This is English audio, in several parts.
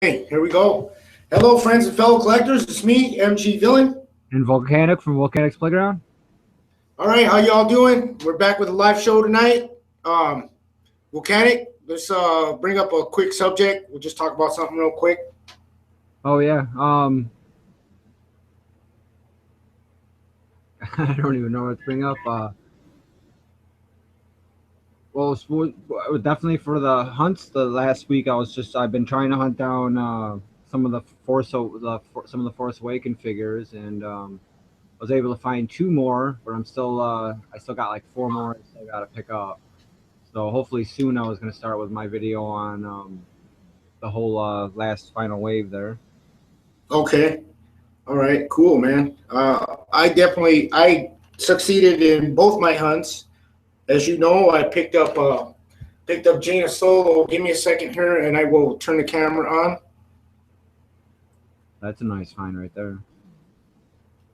Okay, here we go. Hello, friends and fellow collectors. It's me, MG Villain. And Volcanic from Volcanic's Playground. All right, how y'all doing? We're back with a live show tonight. Volcanic, let's bring up a quick subject. We'll just talk about something real quick. Oh yeah. I don't even know what to bring up. Well, definitely for the hunts. The last week I've been trying to hunt down some of the some of the Force Awaken figures, and I was able to find two more, but I still got like four more I still got to pick up. So hopefully soon I was going to start with my video on the whole last final wave there. Okay. All right, cool, man. I succeeded in both my hunts. As you know, I picked up Jaina Solo. Give me a second here, and I will turn the camera on. That's a nice find right there.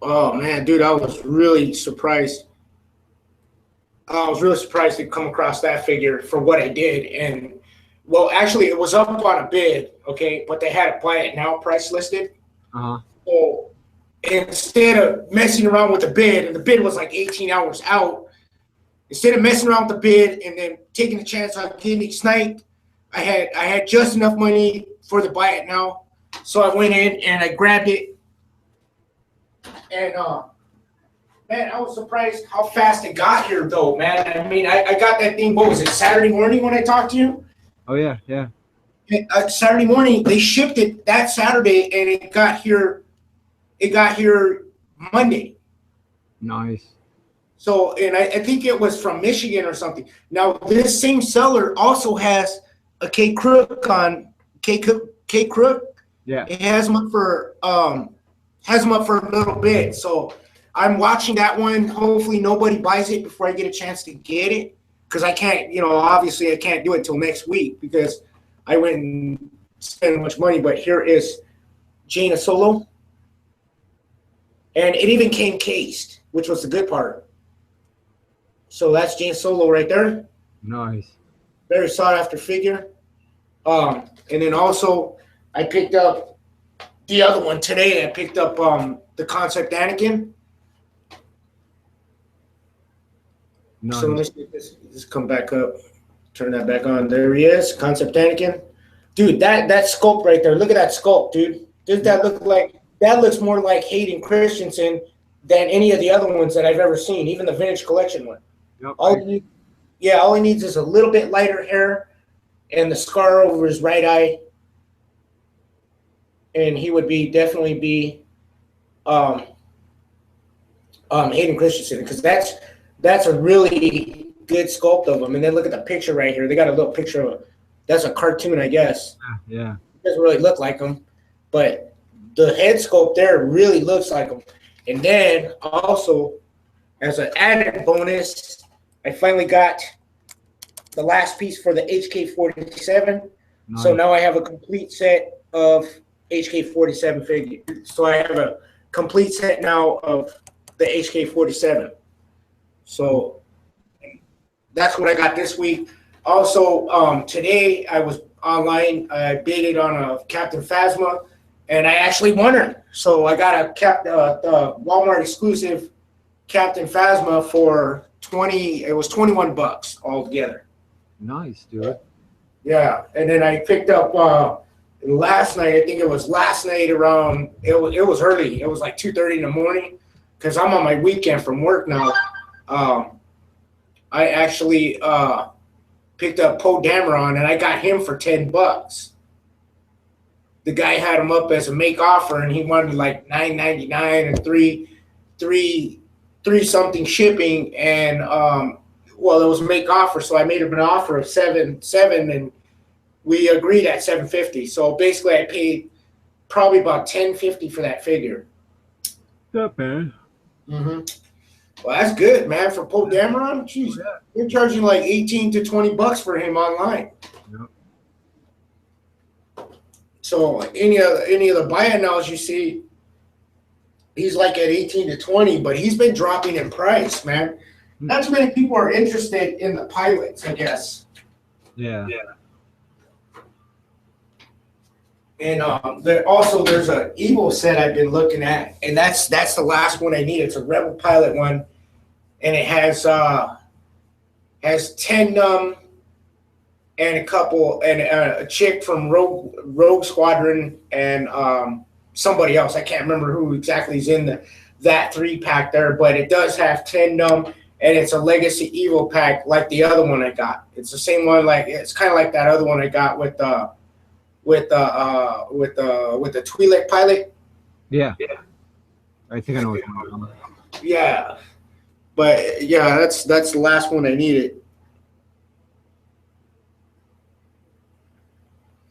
Oh man, dude, I was really surprised to come across that figure for what I did. And well, actually, it was up on a bid, okay, but they had a buy it now price listed. Uh huh. So instead of messing around with the bid, and the bid was like 18 hours out, instead of messing around with the bid and then taking a chance on getting it sniped, I had just enough money for the buy it now. So I went in and I grabbed it, and man, I was surprised how fast it got here, though, man. I mean, I got that thing, what was it, Saturday morning when I talked to you? Oh yeah, yeah. Saturday morning, they shipped it that Saturday, and it got here Monday. Nice. So, and I think it was from Michigan or something. Now, this same seller also has a K Crook on K Crook. Yeah. It has them up for a little bit. So I'm watching that one. Hopefully nobody buys it before I get a chance to get it. Because I can't, obviously I can't do it till next week because I went and spent much money. But here is Jaina Solo. And it even came cased, which was the good part. So that's Jaina Solo right there. Nice. Very sought after figure. And then also I picked up the other one today. I picked up the Concept Anakin. Nice. So let me see this come back up. Turn that back on. There he is, Concept Anakin. Dude, that sculpt right there. Look at that sculpt, dude. Does that look like that looks more like Hayden Christensen than any of the other ones that I've ever seen, even the Vintage Collection one. Yep. All he needs is a little bit lighter hair and the scar over his right eye. And he would definitely be Hayden Christensen, because that's a really good sculpt of him. And then look at the picture right here. They got a little picture of that's a cartoon, I guess. Yeah. It doesn't really look like him, but the head sculpt there really looks like him. And then also, as an added bonus, I finally got the last piece for the HK-47. Nice. So now I have a complete set of HK-47 figures. So I have a complete set now of the HK-47. So that's what I got this week. Also, today I was online. I baited on a Captain Phasma, and I actually won her. So I got a Walmart exclusive Captain Phasma for it was $21 altogether. Nice, dude. Yeah, and then I picked up last night. I think it was last night around. It was early. It was like 2:30 in the morning because I'm on my weekend from work now. I actually picked up Poe Dameron, and I got him for $10. The guy had him up as a make offer, and he wanted like $9.99 and three something shipping, and well, it was a make offer, so I made him an offer of seven, and we agreed at $7.50. So basically, I paid probably about $10.50 for that figure. Not bad. Mm-hmm. Well, that's good, man. For Poe Dameron, jeez, they're charging like $18 to $20 for him online. Yep. So any of the buy-in nows you see, he's like at 18 to 20, but he's been dropping in price, man. Not too many people are interested in the pilots, I guess. Yeah. And there's an Evo set I've been looking at, and that's the last one I need. It's a Rebel Pilot one, and it has 10 and a chick from Rogue Squadron and somebody else. I can't remember who exactly is in that 3-pack there, but it does have 10 and it's a Legacy Evo pack like the other one I got. It's the same one, like it's kind of like that other one I got with the Twi'lek pilot. Yeah. I think I know what you're talking about. Yeah, but yeah, that's the last one I needed.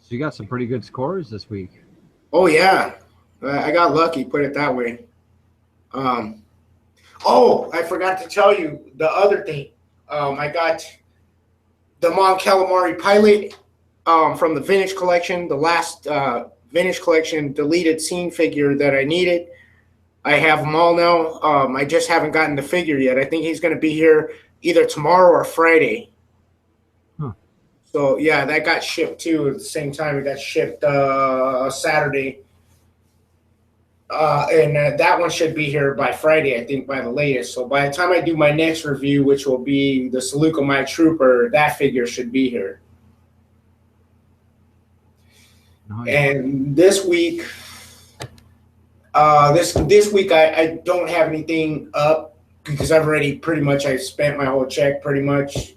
So you got some pretty good scores this week. Oh yeah, I got lucky. Put it that way. Oh, I forgot to tell you the other thing. I got the Mon Calamari pilot from the Vintage Collection, the last Vintage Collection deleted scene figure that I needed. I have them all now. I just haven't gotten the figure yet. I think he's going to be here either tomorrow or Friday. Huh. So, yeah, that got shipped, too, at the same time. It got shipped Saturday. And that one should be here by Friday, I think, by the latest. So by the time I do my next review, which will be the Saluka My Trooper, that figure should be here. Nice. And this week, this week I don't have anything up because I've spent my whole check pretty much.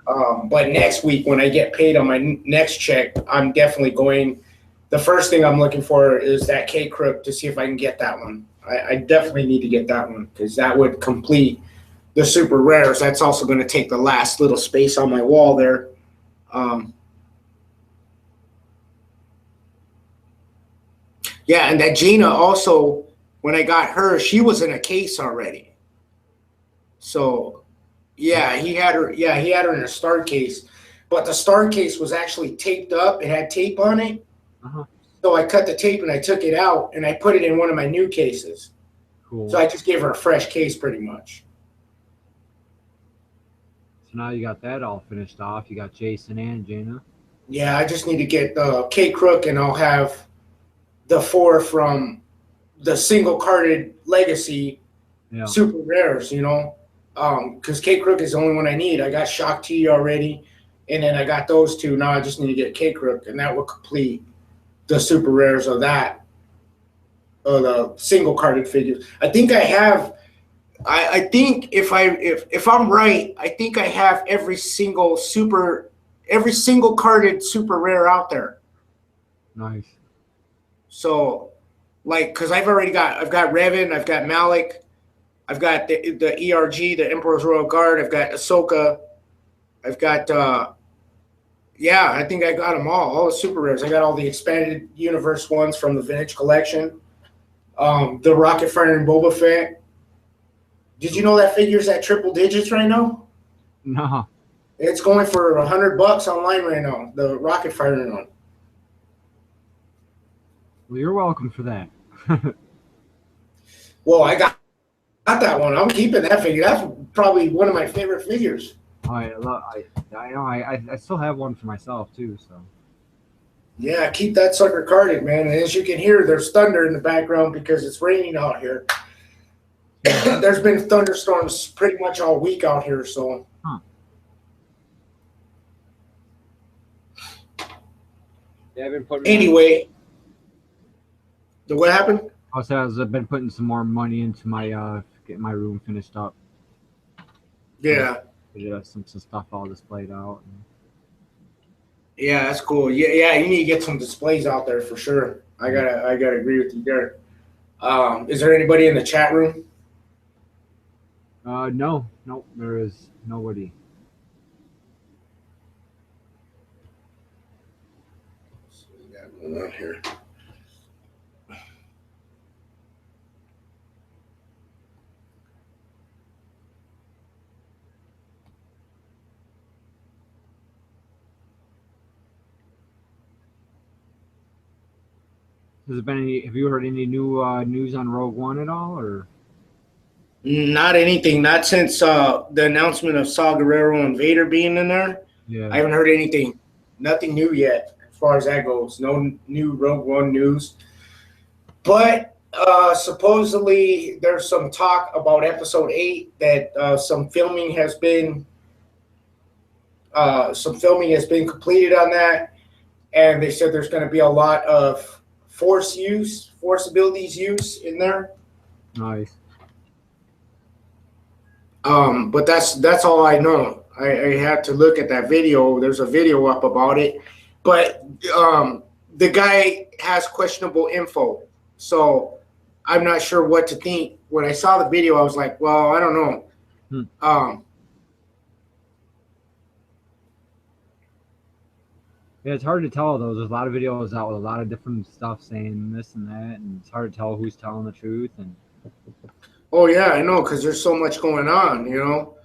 But next week when I get paid on my next check, I'm definitely going. The first thing I'm looking for is that K Crook to see if I can get that one. I definitely need to get that one because that would complete the super rares. That's also going to take the last little space on my wall there. Yeah, and that Gina also, when I got her, she was in a case already. So, yeah, he had her in a star case, but the star case was actually taped up. It had tape on it. Uh-huh. So I cut the tape and I took it out and I put it in one of my new cases. Cool. So I just gave her a fresh case pretty much. So now you got that all finished off. You got Jason and Jaina. Yeah, I just need to get K Crook and I'll have the 4 from the single carded Legacy super rares, you know. Because K Crook is the only one I need. I got Shock T already, and then I got those 2. Now I just need to get K Crook, and that will complete the super rares of that, the single carded figures. I think I have. I think if I'm right, I think I have every single carded super rare out there. Nice. So, like, because I've got Revan, I've got Malik, I've got the ERG, the Emperor's Royal Guard, I've got Ahsoka, I've got I think I got them all the super rares. I got all the expanded universe ones from the Vintage Collection. The Rocket Fighter and Boba Fett. Did you know that figure's at triple digits right now? No. It's going for $100 online right now, the Rocket Fighter one. Well, you're welcome for that. Well, I got that one. I'm keeping that figure. That's probably one of my favorite figures. I know. I still have one for myself too. So. Yeah, keep that sucker carded, man. And as you can hear, there's thunder in the background because it's raining out here. There's been thunderstorms pretty much all week out here. So. Huh. Yeah, I've been putting. Anyway. What happened? I've been putting some more money into my getting my room finished up. Yeah. Some stuff all displayed out. Yeah, that's cool. Yeah, you need to get some displays out there for sure. I gotta agree with you there. Is there anybody in the chat room? No, there is nobody. So we got one out here. Have you heard any new news on Rogue One at all, or? Not anything. Not since the announcement of Saw Gerrera and Vader being in there. Yeah. I haven't heard anything. Nothing new yet. far as that goes. No new Rogue One news. But supposedly there's some talk about Episode 8 that some filming has been completed on that, and they said there's going to be a lot of force abilities use in there. Nice. But that's all I know. I had to look at that video. There's a video up about it, but the guy has questionable info, so I'm not sure what to think. When I saw the video, I was like, well, I don't know. Yeah, it's hard to tell though. There's a lot of videos out with a lot of different stuff saying this and that, and it's hard to tell who's telling the truth. And oh yeah, I know, because there's so much going on, you know.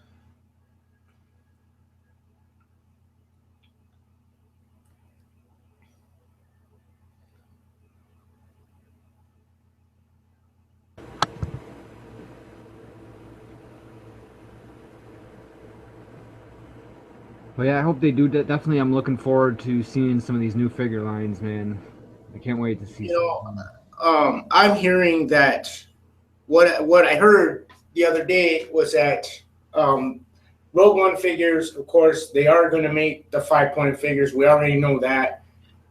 but yeah, I hope they do. Definitely, I'm looking forward to seeing some of these new figure lines, man. I can't wait to see. You know, I'm hearing that what I heard the other day was that Rogue One figures, of course, they are going to make the 5-point figures. We already know that.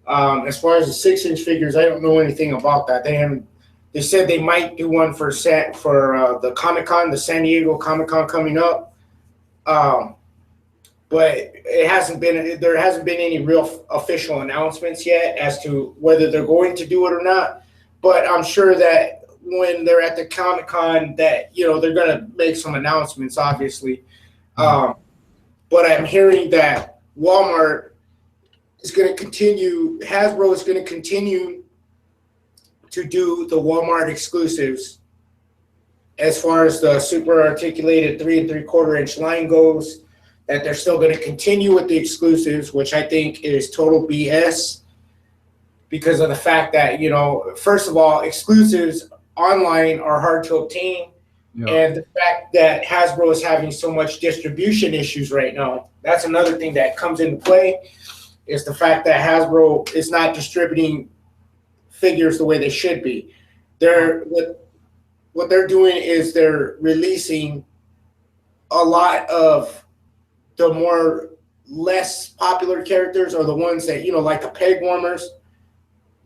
As far as the 6-inch figures, I don't know anything about that. They said they might do one for the Comic-Con, the San Diego Comic-Con coming up. But there hasn't been any real official announcements yet as to whether they're going to do it or not. But I'm sure that when they're at the Comic-Con that, you know, they're going to make some announcements, obviously. But I'm hearing that Walmart is going to continue, Hasbro is going to continue to do the Walmart exclusives as far as the super articulated 3 3/4-inch line goes, that they're still going to continue with the exclusives, which I think is total BS because of the fact that, you know, first of all, exclusives online are hard to obtain. Yeah. And the fact that Hasbro is having so much distribution issues right now, that's another thing that comes into play, is the fact that Hasbro is not distributing figures the way they should be. What they're doing is they're releasing a lot of the more less popular characters, or the ones that, you know, like the peg warmers,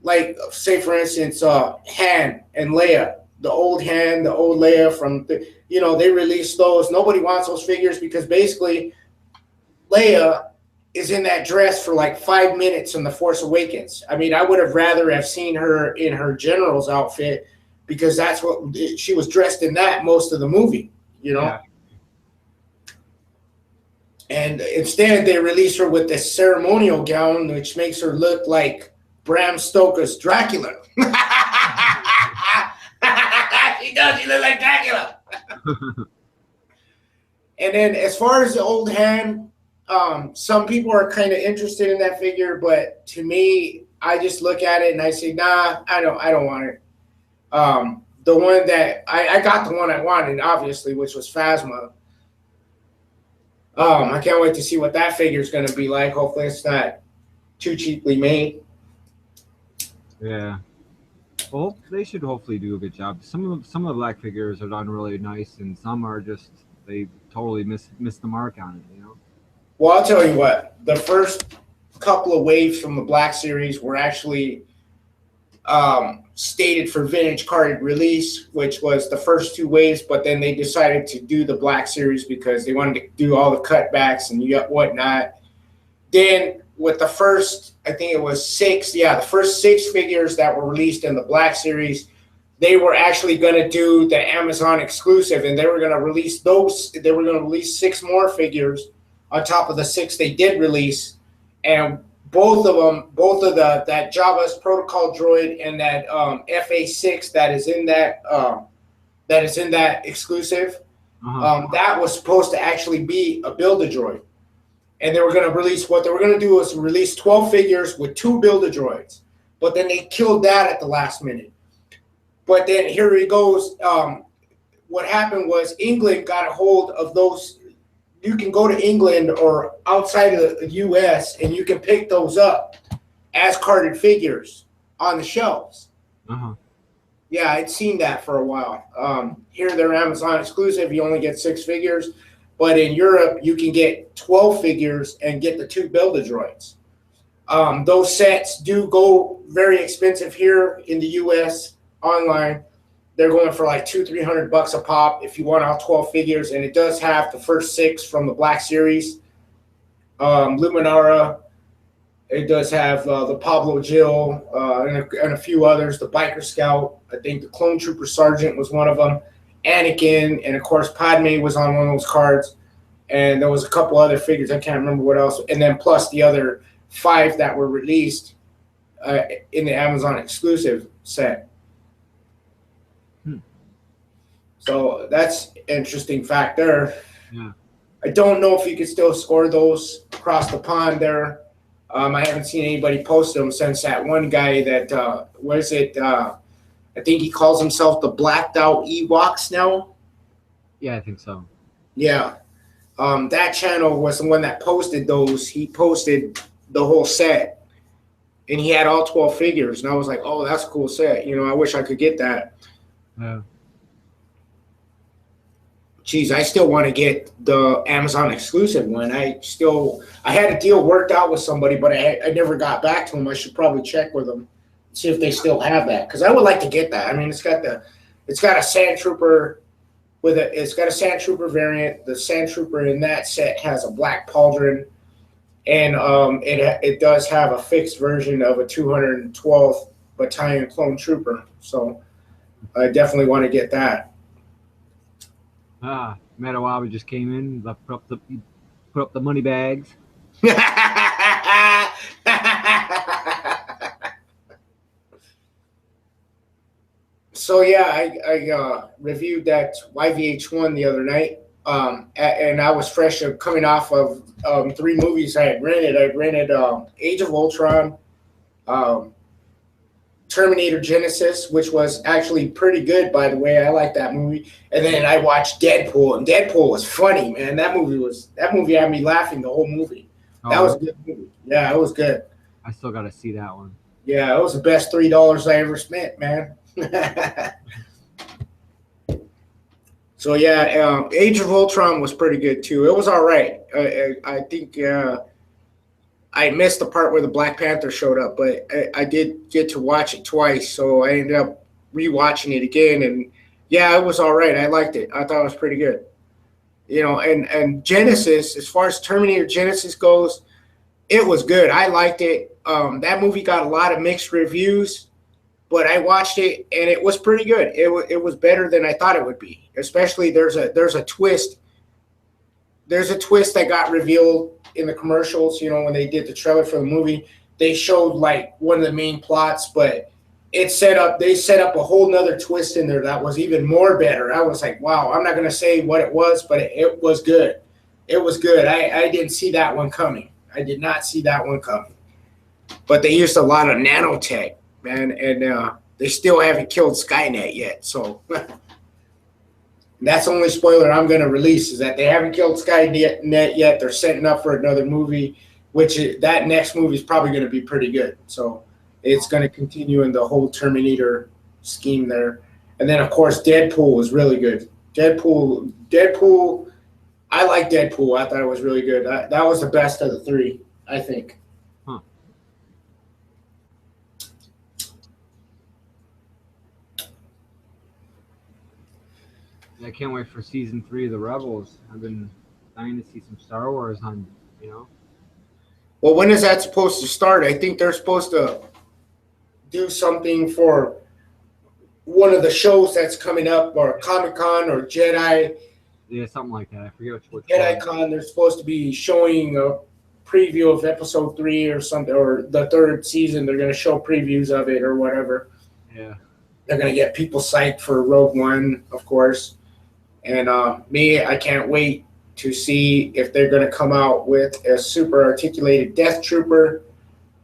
like say for instance, Han and Leia, the old Han, the old Leia from you know, they released those. Nobody wants those figures because basically Leia is in that dress for like 5 minutes in The Force Awakens. I mean, I would have rather have seen her in her general's outfit because that's what she was dressed in, that most of the movie, you know. Yeah. And instead, they release her with this ceremonial gown, which makes her look like Bram Stoker's Dracula. She does. She looks like Dracula. And then, as far as the old Han, some people are kind of interested in that figure, but to me, I just look at it and I say, nah, I don't want it. The one that I got, the one I wanted, obviously, which was Phasma. I can't wait to see what that figure is going to be like. Hopefully it's not too cheaply made. Yeah. Well, they should hopefully do a good job. Some of the black figures are done really nice, and some are just, they totally miss the mark on it, you know? Well, I'll tell you what. The first couple of waves from the Black Series were actually stated for vintage card release, which was the first 2 waves, but then they decided to do the Black Series because they wanted to do all the cutbacks and whatnot. Then with the first, I think it was 6, the first 6 figures that were released in the Black Series, they were actually going to do the Amazon exclusive, and they were going to release those. They were going to release 6 more figures on top of the 6 they did release, and both of that Jabba's protocol droid and that FA6 that is in that exclusive, that was supposed to actually be a Build-A-Droid. And they were going to release, what they were going to do was release 12 figures with 2 Build-A-Droids. But then they killed that at the last minute. But then here he goes. What happened was England got a hold of those. You can go to England or outside of the U.S. and you can pick those up. as carded figures on the shelves. Uh-huh. Yeah, I'd seen that for a while. Here they're Amazon exclusive. You only get 6 figures, but in Europe you can get 12 figures and get the 2 Build-A-Droids. Those sets do go very expensive here in the U.S. online. They're going for like $200-300 a pop if you want all 12 figures, and it does have the first 6 from the Black Series, Luminara. It does have the Pablo Jill and a few others. The Biker Scout, I think the Clone Trooper Sergeant was one of them. Anakin, and of course Padme was on one of those cards. And there was a couple other figures. I can't remember what else. And then plus the other 5 that were released in the Amazon exclusive set. So that's interesting fact there. Yeah. I don't know if you could still score those across the pond there. I haven't seen anybody post them since that one guy that, what is it? I think he calls himself the Blacked Out Ewoks now. Yeah, I think so. Yeah. That channel was the one that posted those. He posted the whole set, and he had all 12 figures. And I was like, oh, that's a cool set. You know, I wish I could get that. Yeah. Geez, I still want to get the Amazon exclusive one. I had a deal worked out with somebody, but I never got back to them. I should probably check with them, see if they still have that, because I would like to get that. I mean, it's got a Sand Trooper it's got a Sand Trooper variant. The Sand Trooper in that set has a black pauldron, and it does have a fixed version of a 212th Battalion Clone Trooper. So I definitely want to get that. Metawabi just came in, put up the money bags. So yeah, I reviewed that YVH1 the other night, and I was fresh coming off of 3 movies I had rented. I rented Age of Ultron, Terminator Genesis, which was actually pretty good, by the way. I like that movie. And then I watched Deadpool, and Deadpool was funny, man. That movie had me laughing the whole movie. That was a good movie. Yeah, it was good. I still got to see that one. Yeah, it was the best $3 I ever spent, man. So yeah, Age of Ultron was pretty good too. It was all right. I think I missed the part where the Black Panther showed up, but I did get to watch it twice, so I ended up rewatching it again, and yeah, it was all right. I liked it. I thought it was pretty good. You know, and Genesis, as far as Terminator Genesis goes, it was good. I liked it. That movie got a lot of mixed reviews, but I watched it and it was pretty good. It was better than I thought it would be. Especially there's a twist. There's a twist that got revealed in the commercials. You know, when they did the trailer for the movie, they showed like one of the main plots, but they set up a whole nother twist in there that was even more better. I was like, wow, I'm not gonna say what it was, but it was good. It was good. I didn't see that one coming. I did not see that one coming. But they used a lot of nanotech, man, and they still haven't killed Skynet yet. So that's the only spoiler I'm going to release, is that they haven't killed Skynet yet. They're setting up for another movie, that next movie is probably going to be pretty good. So it's going to continue in the whole Terminator scheme there. And then, of course, Deadpool was really good. Deadpool, I like Deadpool. I thought it was really good. That was the best of the 3, I think. Huh. I can't wait for season 3 of The Rebels. I've been dying to see some Star Wars on, you know. Well, when is that supposed to start? I think they're supposed to do something for one of the shows that's coming up, or Comic-Con or Jedi. Yeah, something like that. I forget which JediCon, they're supposed to be showing a preview of episode 3 or something, or the 3rd season. They're going to show previews of it or whatever. Yeah. They're going to get people psyched for Rogue One, of course. And I can't wait to see if they're going to come out with a super articulated Death Trooper,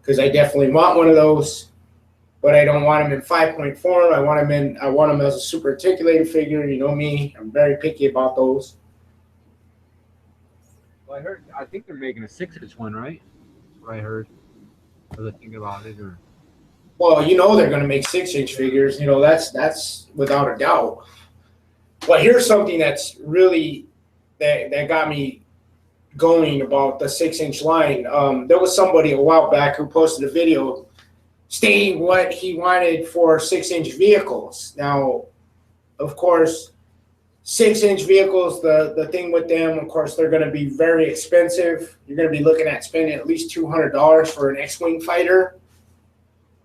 because I definitely want one of those. But I don't want them in 5-point form. I want them as a super articulated figure. You know me, I'm very picky about those. Well, I think they're making a 6-inch one, right? That's what I heard. Was I thinking about it or? Well, you know they're going to make 6-inch figures. You know that's without a doubt. But here's something that's really that got me going about the 6-inch line. There was somebody a while back who posted a video stating what he wanted for 6-inch vehicles. Now, of course, 6-inch vehicles, the thing with them, of course, they're going to be very expensive. You're going to be looking at spending at least $200 for an X-wing fighter.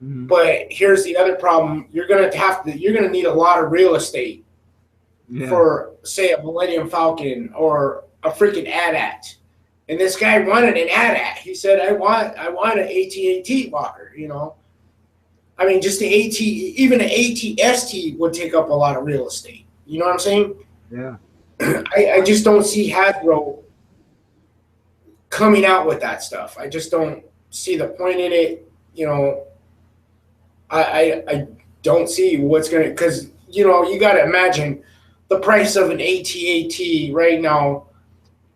Mm-hmm. But here's the other problem: you're going to need a lot of real estate for, say, a Millennium Falcon or a freaking AT-AT. And this guy wanted an AT-AT. He said, "I want an AT-AT Walker." You know, I mean, just the AT, even an AT-ST would take up a lot of real estate. You know what I'm saying? Yeah. I just don't see Hasbro coming out with that stuff. I just don't see the point in it. You know, I don't see what's going to, because, you know, you got to imagine the price of an AT-AT right now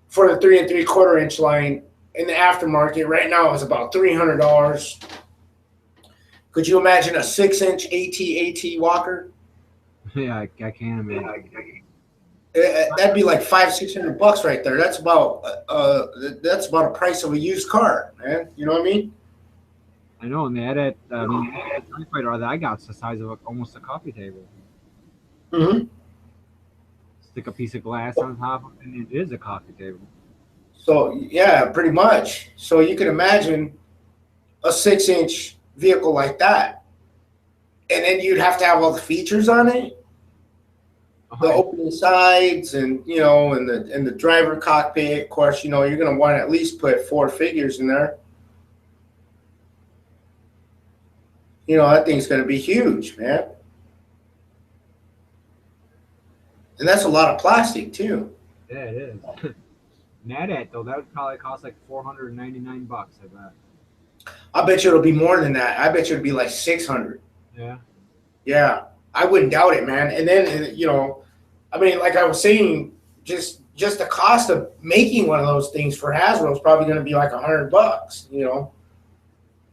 for the 3 3/4 inch line in the aftermarket right now is about $300. Could you imagine a 6-inch AT-AT Walker? Yeah, I can't imagine. That'd be like $500-600 right there. That's about a price of a used car, man. You know what I mean? I know, and the TIE fighter that I got's the size of almost a coffee table. Mm-hmm. Stick a piece of glass on top of it, and it is a coffee table. So yeah, pretty much. So you can imagine a 6-inch vehicle like that, and then you'd have to have all the features on it. The opening sides, and you know, and the driver cockpit. Of course, you know you're going to want to at least put 4 figures in there. You know that thing's going to be huge, man. And that's a lot of plastic too. Yeah, it is. AT-AT though, that would probably cost like $499. I bet. I bet you it'll be more than that. I bet you it'll be like 600. Yeah. Yeah, I wouldn't doubt it, man. And then you know, I mean, like I was saying, just the cost of making one of those things for Hasbro is probably going to be like $100, you know.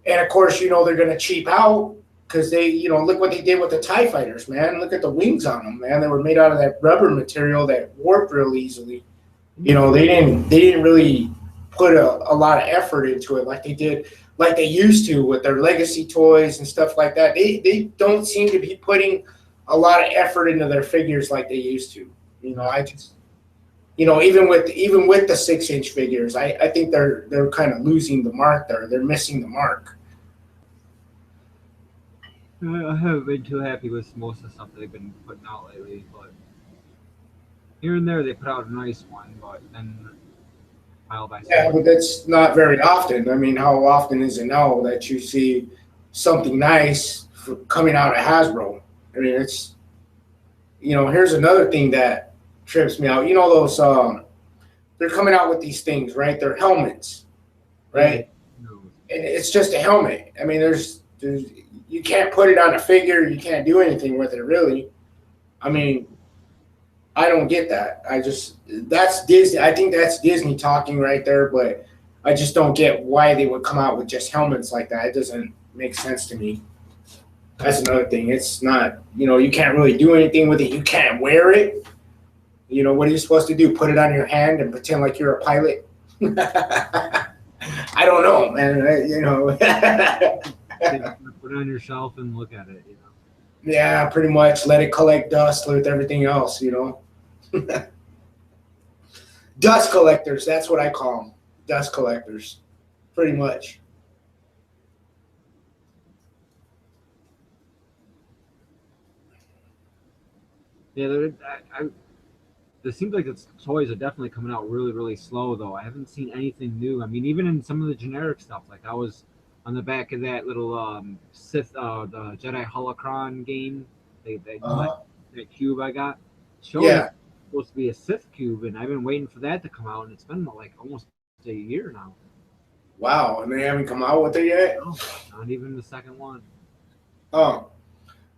And of course, you know, they're going to cheap out because they, you know, look what they did with the TIE fighters, man. Look at the wings on them, man. They were made out of that rubber material that warped real easily. You know, they didn't really put a lot of effort into it like they used to with their legacy toys and stuff like that. They don't seem to be putting a lot of effort into their figures like they used to. You know, I just, you know, even with the 6-inch figures, I think they're kind of losing the mark there. They're missing the mark. I haven't been too happy with most of the stuff that they've been putting out lately, but here and there they put out a nice one, but then yeah, but that's not very often. I mean, how often is it now that you see something nice coming out of Hasbro? I mean, it's, you know, here's another thing that trips me out. You know, those they're coming out with these things, right? They're helmets, right? No. And it's just a helmet. I mean, there's you can't put it on a figure. You can't do anything with it, really. I mean, I don't get that. That's Disney. I think that's Disney talking right there, but I just don't get why they would come out with just helmets like that. It doesn't make sense to me. That's another thing. It's not, you know, you can't really do anything with it. You can't wear it. You know, what are you supposed to do? Put it on your hand and pretend like you're a pilot? I don't know, man. You know. Put it on your shelf and look at it, you know. Yeah, pretty much. Let it collect dust with everything else, you know. Dust collectors, that's what I call them. Dust collectors, pretty much. Yeah, it seems like the toys are definitely coming out really, really slow, though. I haven't seen anything new. I mean, even in some of the generic stuff, like I was on the back of that little Sith, the Jedi Holocron game, that cube I got, showing it's supposed to be a Sith cube, and I've been waiting for that to come out, and it's been like almost a year now. Wow, and they haven't come out with it yet? No, not even the second one. Oh,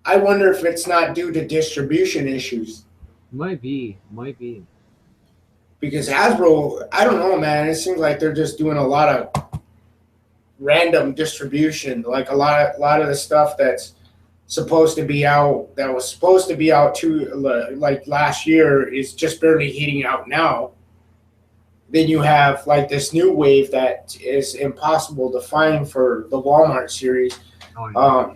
I wonder if it's not due to distribution issues. Might be. Because Hasbro, I don't know, man. It seems like they're just doing a lot of random distribution. Like a lot of the stuff that's supposed to be out, that was supposed to be out too, like last year, is just barely hitting out now. Then you have like this new wave that is impossible to find for the Walmart series. Oh, yeah.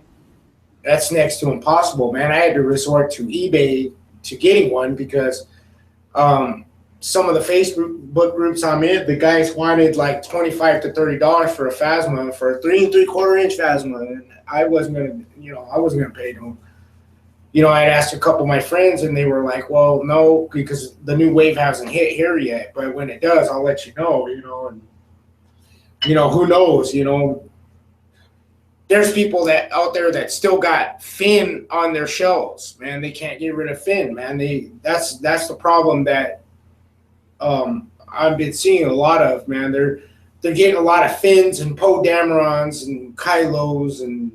That's next to impossible, man. I had to resort to eBay to getting one because some of the Facebook groups I'm in, the guys wanted like $25 to $30 for a Phasma, for a 3 3/4 inch Phasma, and I wasn't gonna pay them. I'd asked a couple of my friends, and they were like, "Well, no, because the new wave hasn't hit here yet. But when it does, I'll let you know." And who knows? There's people that out there that still got Finn on their shelves, man. They can't get rid of Finn, man. That's the problem that I've been seeing a lot of, man. They're getting a lot of Finns and Poe Damerons and Kylos, and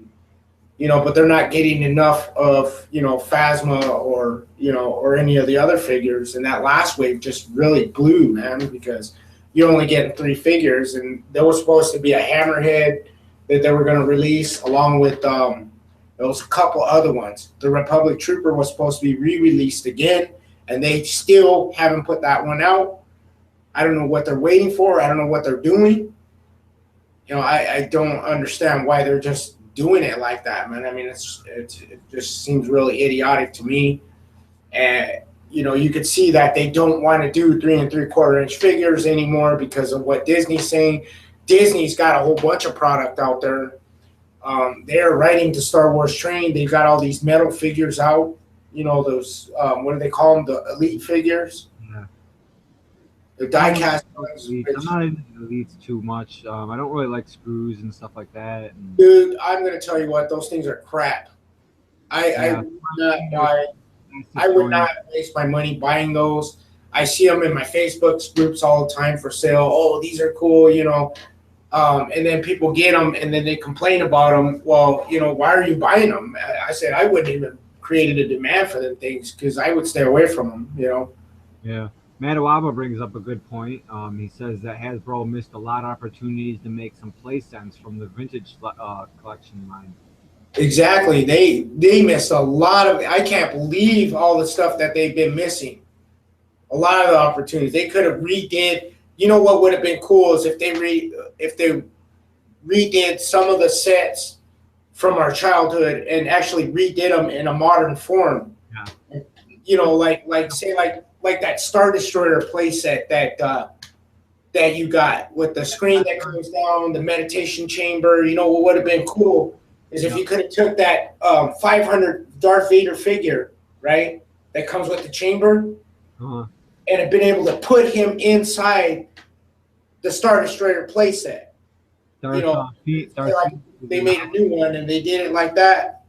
but they're not getting enough of Phasma or any of the other figures. And that last wave just really blew, man, because you're only getting 3 figures, and there was supposed to be a Hammerhead that they were going to release along with there was a couple other ones. The Republic Trooper was supposed to be re-released again, and they still haven't put that one out. I don't know what they're waiting for. I don't know what they're doing. I don't understand why they're just doing it like that, man. I mean, it just seems really idiotic to me. And you could see that they don't want to do 3 3/4 inch figures anymore because of what Disney's saying. Disney's got a whole bunch of product out there. They're writing to Star Wars train. They've got all these metal figures out. Those what do they call them? The elite figures. Yeah. The die-cast ones. I'm not into elites too much. I don't really like screws and stuff like that. Dude, I'm gonna tell you what, those things are crap. I would not waste my money buying those. I see them in my Facebook groups all the time for sale. Oh, these are cool, and then people get them, and then they complain about them. Well, why are you buying them? I said I wouldn't even created a demand for them things because I would stay away from them. Yeah. Madawaba brings up a good point. He says that Hasbro missed a lot of opportunities to make some play sense from the vintage collection line. Exactly. They missed a lot of. I can't believe all the stuff that they've been missing. A lot of the opportunities they could have redid. What would have been cool is if they redid some of the sets from our childhood and actually redid them in a modern form. Yeah. Like that Star Destroyer playset that you got with the screen that comes down, the meditation chamber. What would have been cool is if you could have took that 500 Darth Vader figure, right, that comes with the chamber, and have been able to put him inside the Star Destroyer playset. They made a new one and they did it like that,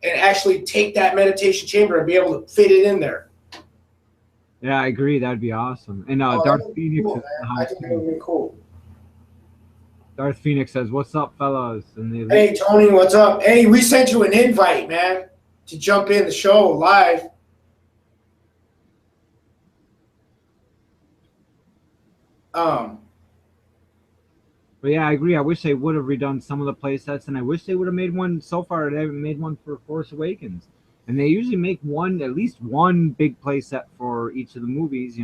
and actually take that meditation chamber and be able to fit it in there. Yeah, I agree. That'd be awesome. And Darth Phoenix cool, I think that would be cool. Darth Phoenix says, "What's up, fellas?" And hey, Tony, what's up? Hey, we sent you an invite, man, to jump in the show live. But yeah, I agree. I wish they would have redone some of the play sets, and I wish they would have made one. So far, they haven't made one for Force Awakens, and they usually make at least one big play set for each of the movies.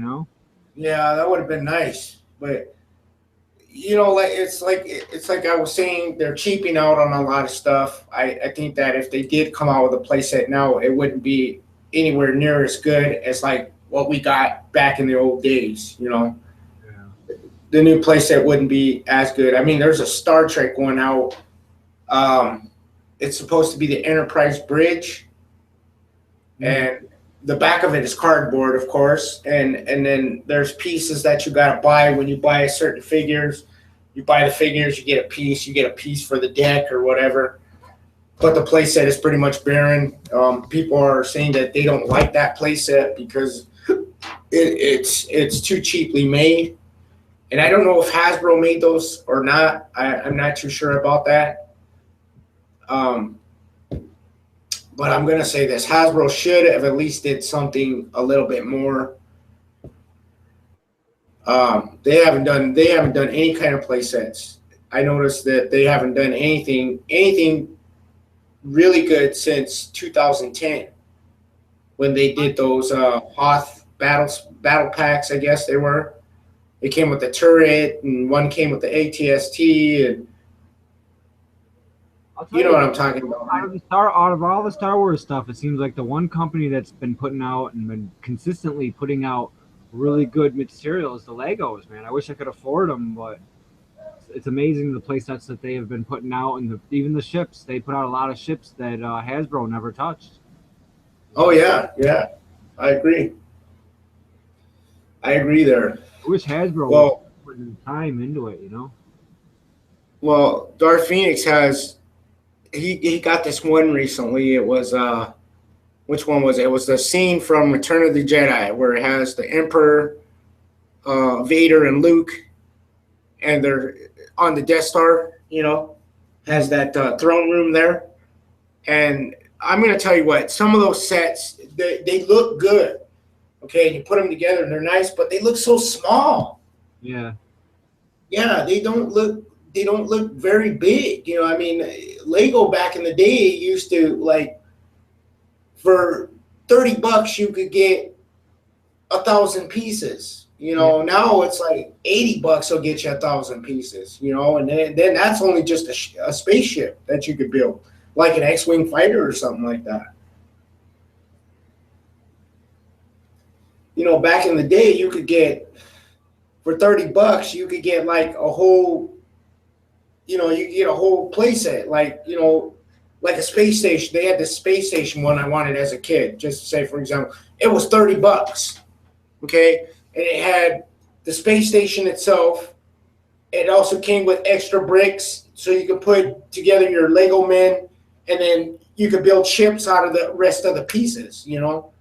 Yeah, that would have been nice, but it's like I was saying, they're cheaping out on a lot of stuff. I think that if they did come out with a play set now, it wouldn't be anywhere near as good as like what we got back in the old days. The new playset wouldn't be as good. I mean, there's a Star Trek one out. It's supposed to be the Enterprise bridge, and the back of it is cardboard, of course. And then there's pieces that you gotta buy when you buy certain figures. You buy the figures, you get a piece. You get a piece for the deck or whatever. But the playset is pretty much barren. People are saying that they don't like that playset because it's too cheaply made. And I don't know if Hasbro made those or not. I'm not too sure about that. But I'm going to say this. Hasbro should have at least did something a little bit more. They haven't done any kind of play sets. I noticed that they haven't done anything really good since 2010 when they did those Hoth battle packs. I guess they were. It came with the turret, and one came with the ATST, and I'll tell you know you, what I'm talking about, right? out of all the Star Wars stuff, it seems like the one company that's been putting out and been consistently putting out really good material is the Legos, man. I wish I could afford them, but it's amazing the play sets that they have been putting out, and even the ships. They put out a lot of ships that Hasbro never touched. Oh yeah, yeah, I agree. I agree there. I wish Hasbro was Well, putting time into it, you know? Darth Phoenix has he got this one recently. It was which one was it? It was the scene from Return of the Jedi where it has the Emperor, Vader, and Luke, and they're on the Death Star. You know, has that throne room there. And I'm gonna tell you what, some of those sets they look good. Okay, you put them together and they're nice, but they look so small. Yeah. Yeah, they don't look very big. You know, I mean, Lego back in the day used to like for $30 you could get 1,000 pieces. You know, now it's like $80 will get you 1,000 pieces. You know, and then that's only just a spaceship that you could build, like an X-wing fighter or something like that. You know, back in the day, you could get for $30, you could get like a whole, you know, you could get a whole playset, like you know, like a space station. They had this space station one I wanted as a kid, just to say, for example, it was $30. Okay, and it had the space station itself. It also came with extra bricks, so you could put together your Lego men, and then you could build ships out of the rest of the pieces. You know.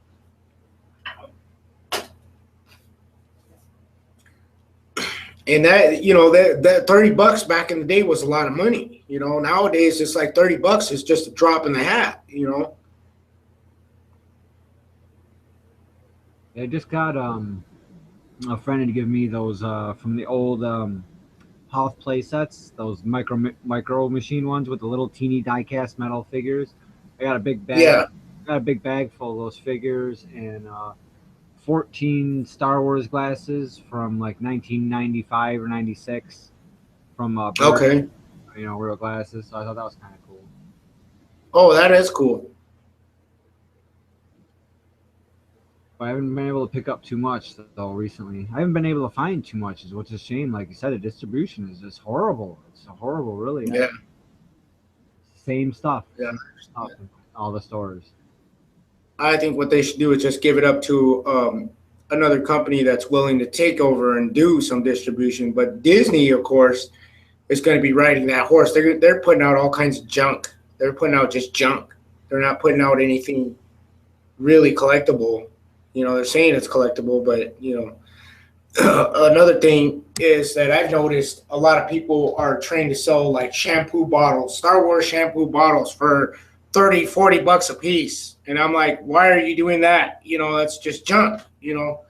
And that, you know, that $30 back in the day was a lot of money. You know, nowadays it's like $30 is just a drop in the hat, you know. I just got a friend to give me those from the old Hoth play sets, those micro machine ones with the little teeny die-cast metal figures. I got a big bag. Yeah. Got a big bag full of those figures and 14 Star Wars glasses from like 1995 or 96 from Okay. you know, real glasses. So I thought that was kind of cool. Oh, that is cool. But I haven't been able to pick up too much though recently. I haven't been able to find too much, which is a shame. Like you said, the distribution is just horrible. It's horrible, really. Yeah. Same stuff. Yeah. Stuff in all the stores. I think what they should do is just give it up to another company that's willing to take over and do some distribution. But Disney, of course, is going to be riding that horse. They're putting out all kinds of junk. They're putting out just junk. They're not putting out anything really collectible. You know, they're saying it's collectible, but, you know, another thing is that I've noticed a lot of people are trying to sell like shampoo bottles, Star Wars shampoo bottles for $30-$40 a piece. And I'm like, why are you doing that? You know, that's just junk, you know.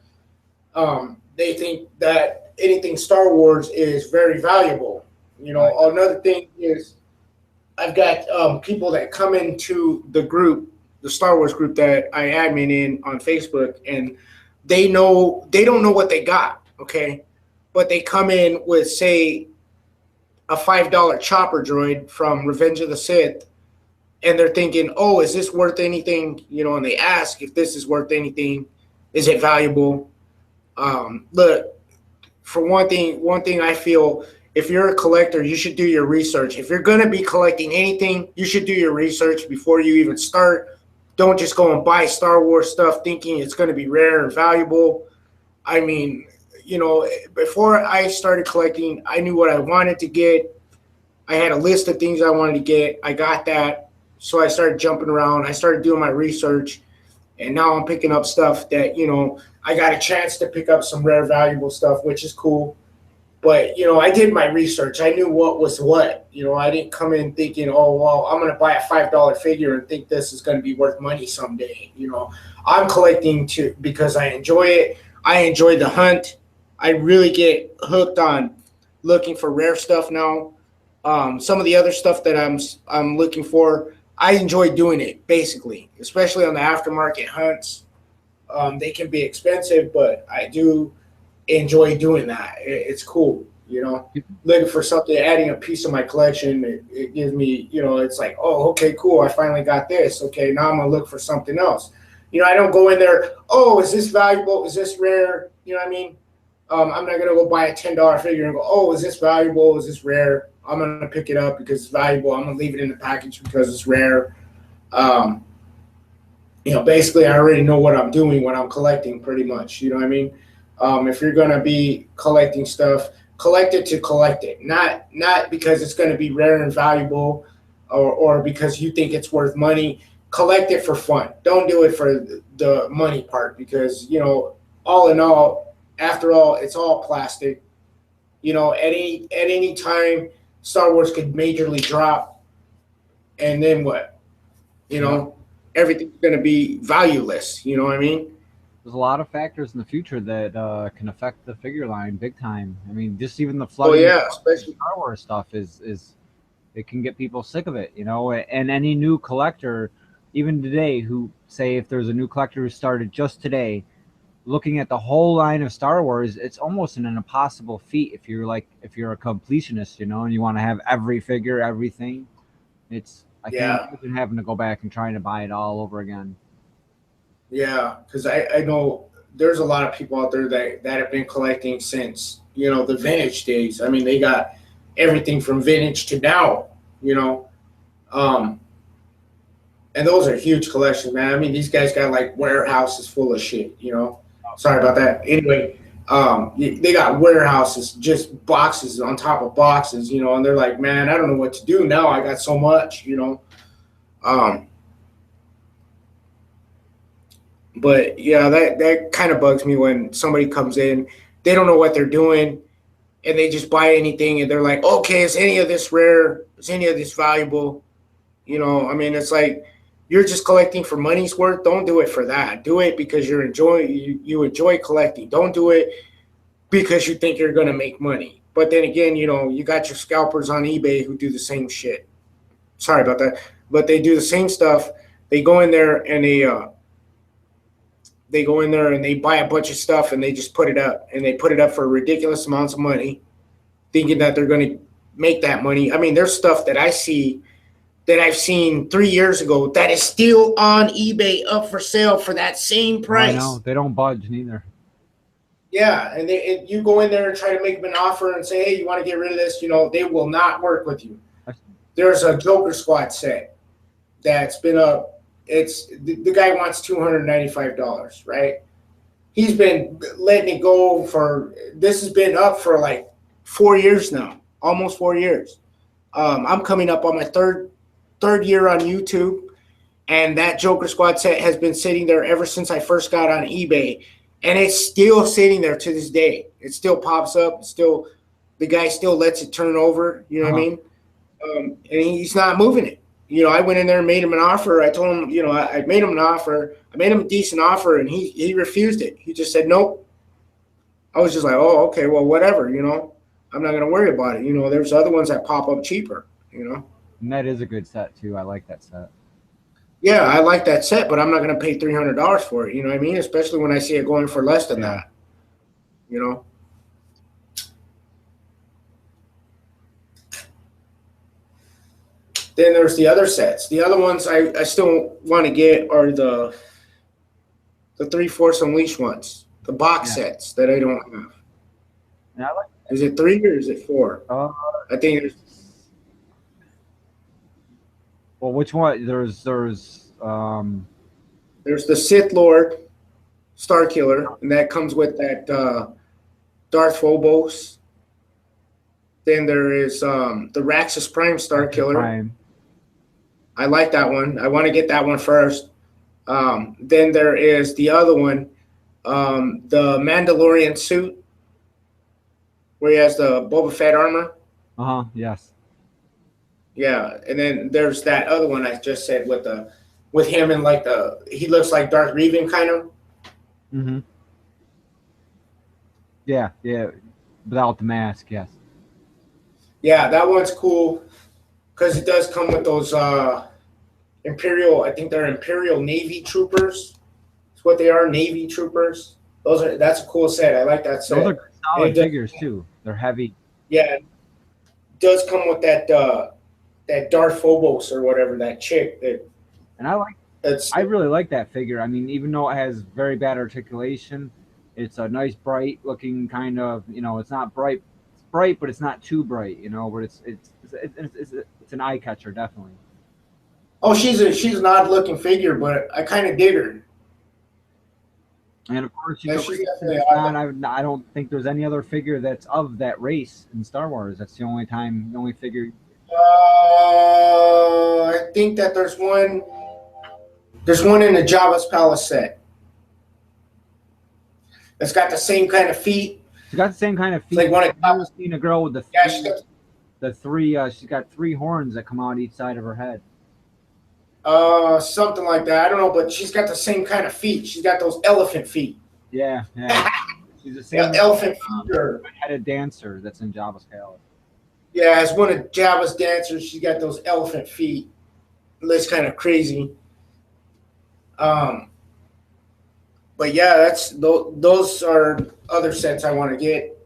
They think that anything Star Wars is very valuable. You know, right. Another thing is I've got people that come into the group, the Star Wars group that I admin in on Facebook, and they don't know what they got, okay? But they come in with, say, a $5 chopper droid from Revenge of the Sith, and they're thinking, oh, is this worth anything? You know, and they ask if this is worth anything. Is it valuable? Look, for one thing I feel, if you're a collector, you should do your research. If you're going to be collecting anything, you should do your research before you even start. Don't just go and buy Star Wars stuff thinking it's going to be rare and valuable. I mean, you know, before I started collecting, I knew what I wanted to get. I had a list of things I wanted to get. I got that. So I started jumping around. I started doing my research. And now I'm picking up stuff that, you know, I got a chance to pick up some rare, valuable stuff, which is cool. But, you know, I did my research. I knew what was what. You know, I didn't come in thinking, oh, well, I'm going to buy a $5 figure and think this is going to be worth money someday. You know, I'm collecting because I enjoy it. I enjoy the hunt. I really get hooked on looking for rare stuff now. Some of the other stuff that I'm looking for, I enjoy doing it basically, especially on the aftermarket hunts. They can be expensive, but I do enjoy doing that. It's cool, you know. Looking for something, adding a piece of my collection, it gives me, you know, it's like, oh, okay, cool. I finally got this. Okay, now I'm gonna look for something else. You know, I don't go in there. Oh, is this valuable? Is this rare? You know what I mean? I'm not gonna go buy a $10 figure and go, oh, is this valuable? Is this rare? I'm gonna pick it up because it's valuable. I'm gonna leave it in the package because it's rare. Um, you know, basically, I already know what I'm doing when I'm collecting, pretty much. You know what I mean? If you're gonna be collecting stuff, collect it to collect it, not because it's gonna be rare and valuable, or because you think it's worth money. Collect it for fun. Don't do it for the money part, because you know, all in all, after all, it's all plastic. You know, at any time, Star Wars could majorly drop, and then what? You Yeah. know, everything's going to be valueless. You know what I mean? There's a lot of factors in the future that can affect the figure line big time. I mean, just even the Oh flooding of yeah, especially. Star Wars stuff is it can get people sick of it, you know. And any new collector, even today, who say if there's a new collector who started just today, looking at the whole line of Star Wars, it's almost an impossible feat if you're a completionist, you know, and you want to have every figure, everything. It's I can't Yeah, imagine having to go back and trying to buy it all over again. yeah, because I know there's a lot of people out there that have been collecting since, you know, the vintage days. I mean, they got everything from vintage to now. You know, um, and those are huge collections, man. I mean, these guys got like warehouses full of shit. You know, sorry about that. Anyway, they got warehouses, just boxes on top of boxes. You know, and they're like, man, I don't know what to do now. I got so much. You know, um, but yeah, that kind of bugs me when somebody comes in, they don't know what they're doing, and they just buy anything, and they're like, okay, is any of this rare? Is any of this valuable? You know, I mean, it's like you're just collecting for money's worth. Don't do it for that. Do it because you enjoy collecting. Don't do it because you think you're gonna make money. But then again, you know, you got your scalpers on eBay who do the same shit. Sorry about that, but they do the same stuff. They go in there and they go in there and they buy a bunch of stuff and they just put it up, and they put it up for ridiculous amounts of money, thinking that they're going to make that money. I mean, there's stuff that I see that I've seen 3 years ago that is still on eBay up for sale for that same Oh, I know price. they don't budge neither. Yeah, and you go in there and try to make them an offer and say, hey, you want to get rid of this? You know, they will not work with you. There's a Joker Squad set that's been up. It's the guy wants $295, right? He's been letting it go for, this has been up for like 4 years now, almost 4 years. I'm coming up on my third year on YouTube, and that Joker Squad set has been sitting there ever since I first got on eBay, and it's still sitting there to this day. It still pops up. Still, the guy still lets it turn over. You know what I Uh-huh. mean? And he's not moving it. You know, I went in there and made him an offer. I told him, you know, I made him an offer. I made him a decent offer, and he refused it. He just said nope. I was just like, oh, okay, well, whatever. You know, I'm not gonna worry about it. You know, there's other ones that pop up cheaper. You know. And that is a good set too. I like that set. Yeah, I like that set, but I'm not going to pay $300 for it. You know what I mean? Especially when I see it going for less than Yeah. that. You know. Then there's the other sets. The other ones I still want to get are the Three Force Unleashed ones, the box Yeah. sets that I don't have. And I like. Is it 3 or is it 4? Uh, I think there's well, which one? there's the Sith Lord Star Killer, and that comes with that Darth Phobos. Then there is the Raxus Prime Star Killer. Prime. I like that one. I want to get that one first. Then there is the other one, the Mandalorian suit, where he has the Boba Fett armor. Yes. Yeah, and then there's that other one I just said with him and like he looks like Darth Revan kind of. Mm-hmm. Yeah. Yeah. Without the mask. Yes. Yeah, that one's cool because it does come with those Imperial. I think they're Imperial Navy troopers. It's what they are, Navy troopers. That's a cool set. I like that Those are set. good, And solid it does, figures too. They're heavy. yeah, it does come with that Darth Phobos or whatever that chick And that's I really like that figure. I mean, even though it has very bad articulation, it's a nice, bright looking kind of. It's not bright. It's bright, but it's not too bright. But it's an eye catcher, definitely. oh she's an odd looking figure, but I kind of dig her. And of course, Yeah, she's since definitely it's odd. not, I don't think there's any other figure that's of that race in Star Wars. That's the only figure. I think that there's one in the Jabba's palace set. It's got the same kind of feet. She's got the same kind of It's like feet. one of I've never Jabba's. seen a girl with Yeah, she's got the three. She's got three horns that come out each side of her head. something like that. I don't know, but she's got the same kind of feet. She's got those elephant feet. Yeah, yeah. She's the Yeah, same elephant feet. Or headed dancer that's in Jabba's palace. yeah, as one of Jabba's dancers, she's got those elephant feet. It's kind of crazy. Um, but yeah, those are other sets I want to get.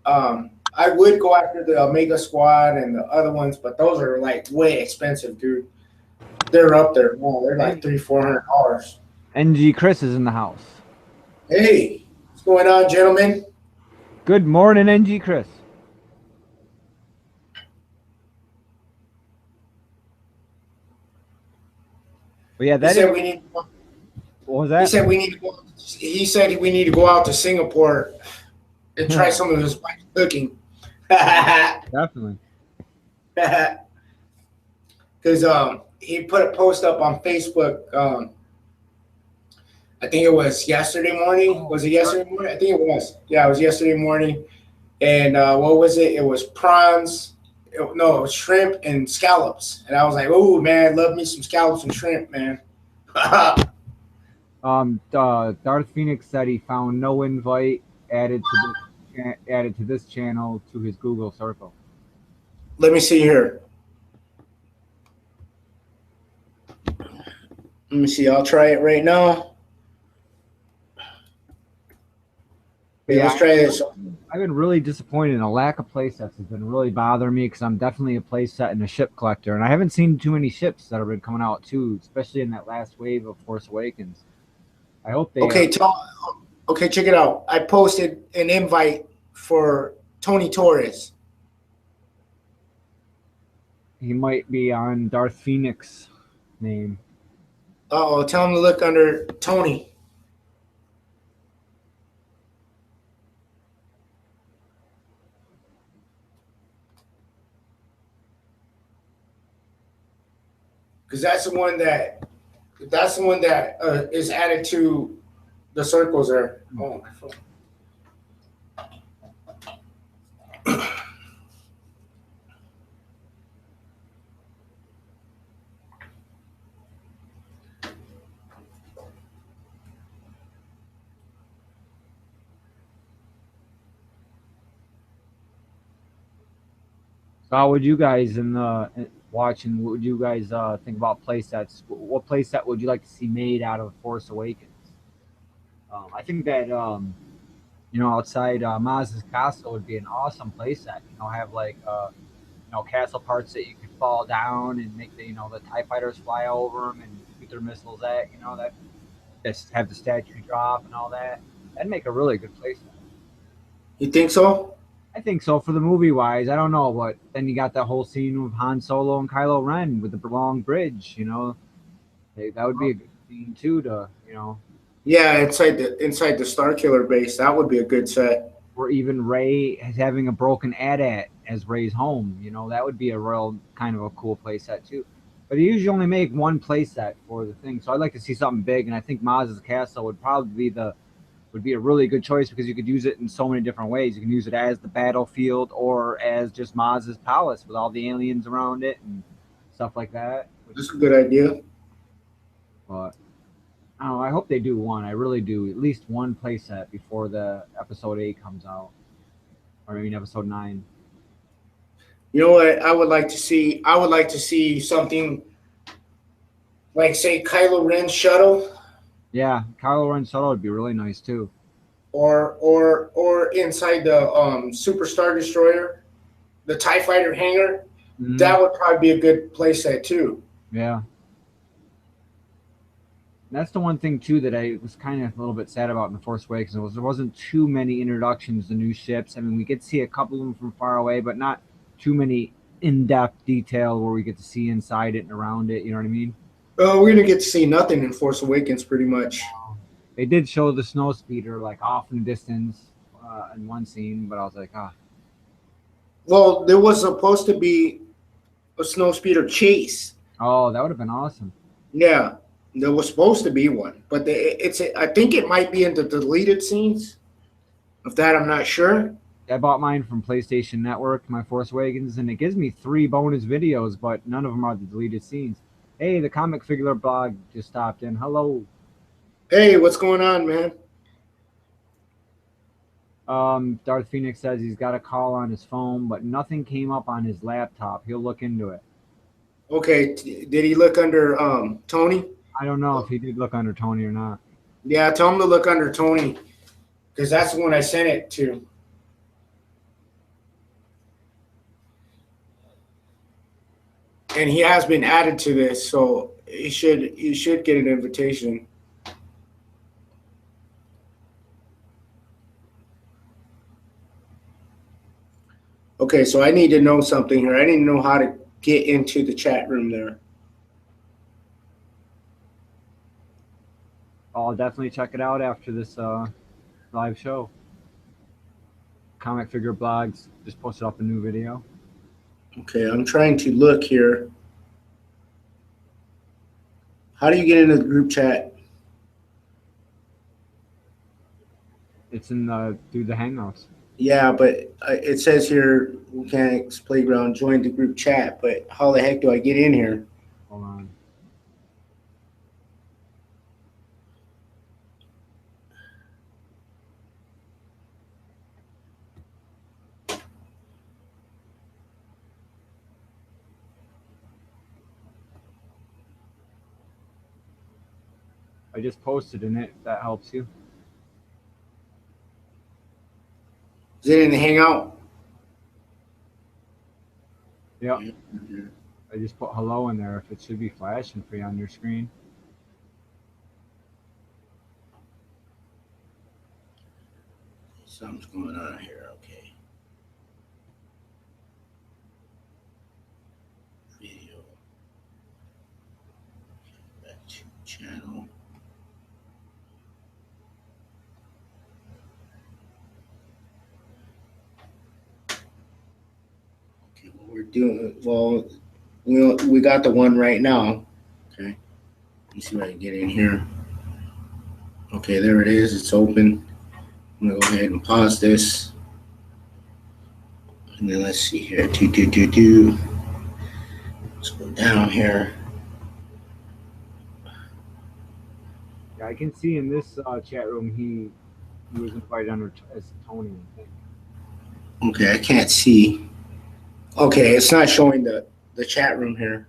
I would go after the Omega Squad and the other ones, but those are like way expensive, dude. They're up there. Well, they're like $300-400. NG Chris is in the house. Hey, what's going on, gentlemen? Good morning, NG Chris. But yeah, He that said is. we need. What was He that? said we need to go. He said we need to go out to Singapore and try some of his wife's cooking. Definitely. Because he put a post up on Facebook. I think it was yesterday morning. Was it yesterday morning? I think it was. Yeah, it was yesterday morning. And what was it? It was prawns. No, it was shrimp and scallops. And I was like, "Oh man, love me some scallops and shrimp, man." Darth Phoenix said he found no invite added to this channel to his Google circle. Let me see here. Let me see. I'll try it right now. Yeah, let's try this. I've been really disappointed in a lack of playsets. Has been really bothering me because I'm definitely a playset and a ship collector, and I haven't seen too many ships that have been coming out too, especially in that last wave of Force Awakens. I hope they. Okay, okay, check it out. I posted an invite for Tony Torres. He might be on Darth Phoenix name. Oh, tell him to look under Tony. Because that's the one that is added to the circles there. Oh my phone. So how would you guys watching? What would you guys think about playsets? What playset would you like to see made out of Force Awakens? I think that outside Maz's castle would be an awesome playset. Have like castle parts that you could fall down and make the TIE fighters fly over them and shoot their missiles at. That just have the statue drop and all that. That'd make a really good playset. You think so? I think so for the movie wise. I don't know, but then you got that whole scene with Han Solo and Kylo Ren with the long bridge. That would be a good scene too. Yeah, inside the Star Killer base, that would be a good set. Or even Rey having a broken AT-AT as Rey's home. That would be a real kind of a cool playset too. But they usually only make one playset for the thing, so I'd like to see something big. And I think Maz's castle would probably be a really good choice because you could use it in so many different ways. You can use it as the battlefield or as just Maz's palace with all the aliens around it and stuff like that. That's a good idea. But I don't know, I hope they do one. I really do. At least one playset before the episode 8 comes out. Or I mean episode 9. You know what I would like to see? I would like to see something like, say, Kylo Ren's shuttle, Yeah, Kylo Ren shuttle would be really nice too. or inside the Superstar Destroyer, the Tie Fighter hangar. Hmm. That would probably be a good playset too. Yeah, that's the one thing too that I was kind of a little bit sad about in the Force Awakens was there wasn't too many introductions to new ships. I mean, we could see a couple of them from far away, but not too many in-depth detail where we get to see inside it and around it. You know what I mean? We're gonna get to see nothing in Force Awakens, pretty much. They did show the snow speeder like off in the distance in one scene, but I was like, ah, Well, there was supposed to be a snowspeeder chase. oh, that would have been awesome. Yeah, there was supposed to be one, but it's. I think it might be in the deleted scenes. Of that, I'm not sure. I bought mine from PlayStation Network, my Force Awakens, and it gives me 3 bonus videos, but none of them are the deleted scenes. Hey, the comic figure blog just stopped in. Hello. Hey, what's going on, man? Darth Phoenix says he's got a call on his phone, but nothing came up on his laptop. He'll look into it. Okay, did he look under Tony? I don't know if he did look under Tony or not. Yeah, tell him to look under Tony because that's the one I sent it to. And he has been added to this, so he should get an invitation. Okay, so I need to know something here. I need to know how to get into the chat room there. I'll definitely check it out after this live show. Comic figure blogs just posted up a new video. Okay, I'm trying to look here. How do you get into the group chat? It's in the through the Hangouts. Yeah, but it says here Mechanics Playground joined the group chat, but how the heck do I get in here? Hold on. I just posted in it. If that helps you. Is it in the Hangout? Yep. I just put hello in there. If it should be flashing for you on your screen. Something's going on here. Okay. Video. Back to channel. Okay, what we're doing, well, we got the one right now. Okay. Let me see if I can get in here. Okay, there it is. It's open. I'm gonna go ahead and pause this. And then let's see here. Let's go down here. Yeah, I can see in this chat room he was invited under as Tony. I think. Okay, I can't see. Okay, it's not showing the chat room here.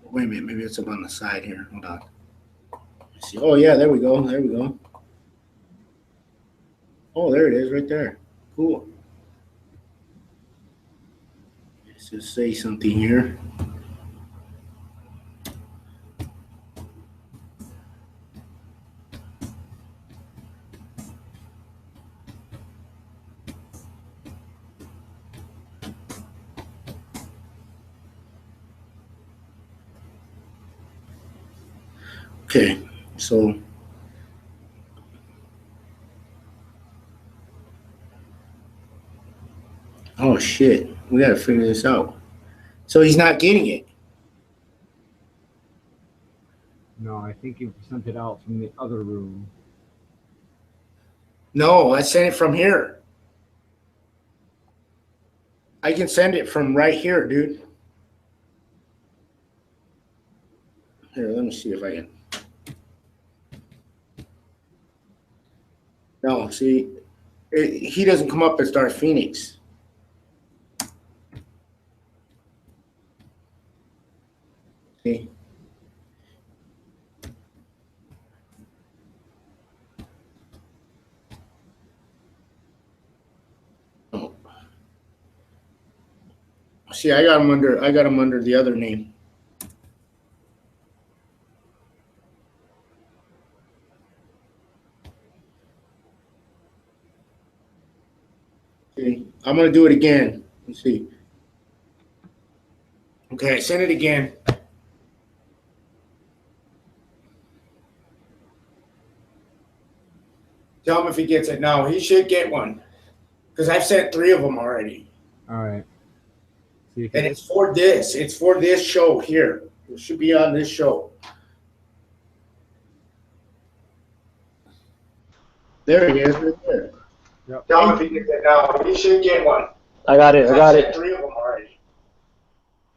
Wait a minute, maybe it's up on the side here. Hold on. Let's see. Oh yeah, there we go. There we go. Oh, there it is, right there. Cool. Let's just say something here. Okay, so oh shit, we gotta figure this out. So he's not getting it. No, I think you sent it out from the other room. No, I sent it from here. I can send it from right here, dude. Here, let me see if I can. No, see, He doesn't come up as Darth Phoenix. See? See, I got him under the other name. See, I'm gonna do it again. Let's see. Okay, send it again. Tell him if he gets it now. He should get one because I've sent 3 of them already. All right. And it's for this. It's for this show here. It should be on this show. There he is, right there. Yep. Tell him if he gets it now. He should get one. I got it. I sent 3 of them already.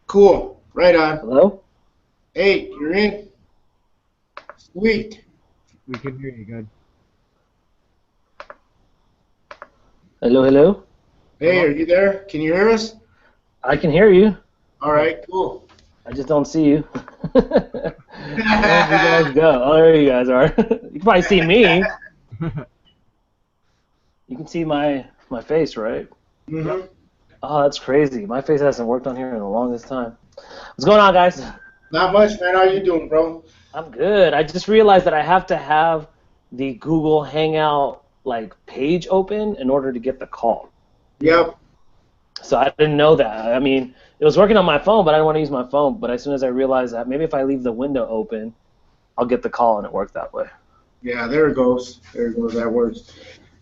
Cool. Right on. Hello? Hey, you're in? Sweet. We can hear you good. Hello, hello? Hey, are you there? Can you hear us? I can hear you. All right, cool. I just don't see you. Where did you guys go? Oh, there you guys are. You can probably see me. You can see my face, right? Mm-hmm. Oh, that's crazy. My face hasn't worked on here in the longest time. What's going on, guys? Not much, man. How you doing, bro? I'm good. I just realized that I have to have the Google Hangout page open in order to get the call. Yep. So I didn't know that. I mean, it was working on my phone, but I didn't want to use my phone. But as soon as I realized that maybe if I leave the window open, I'll get the call, and it worked that way. Yeah, there it goes. There it goes. That works.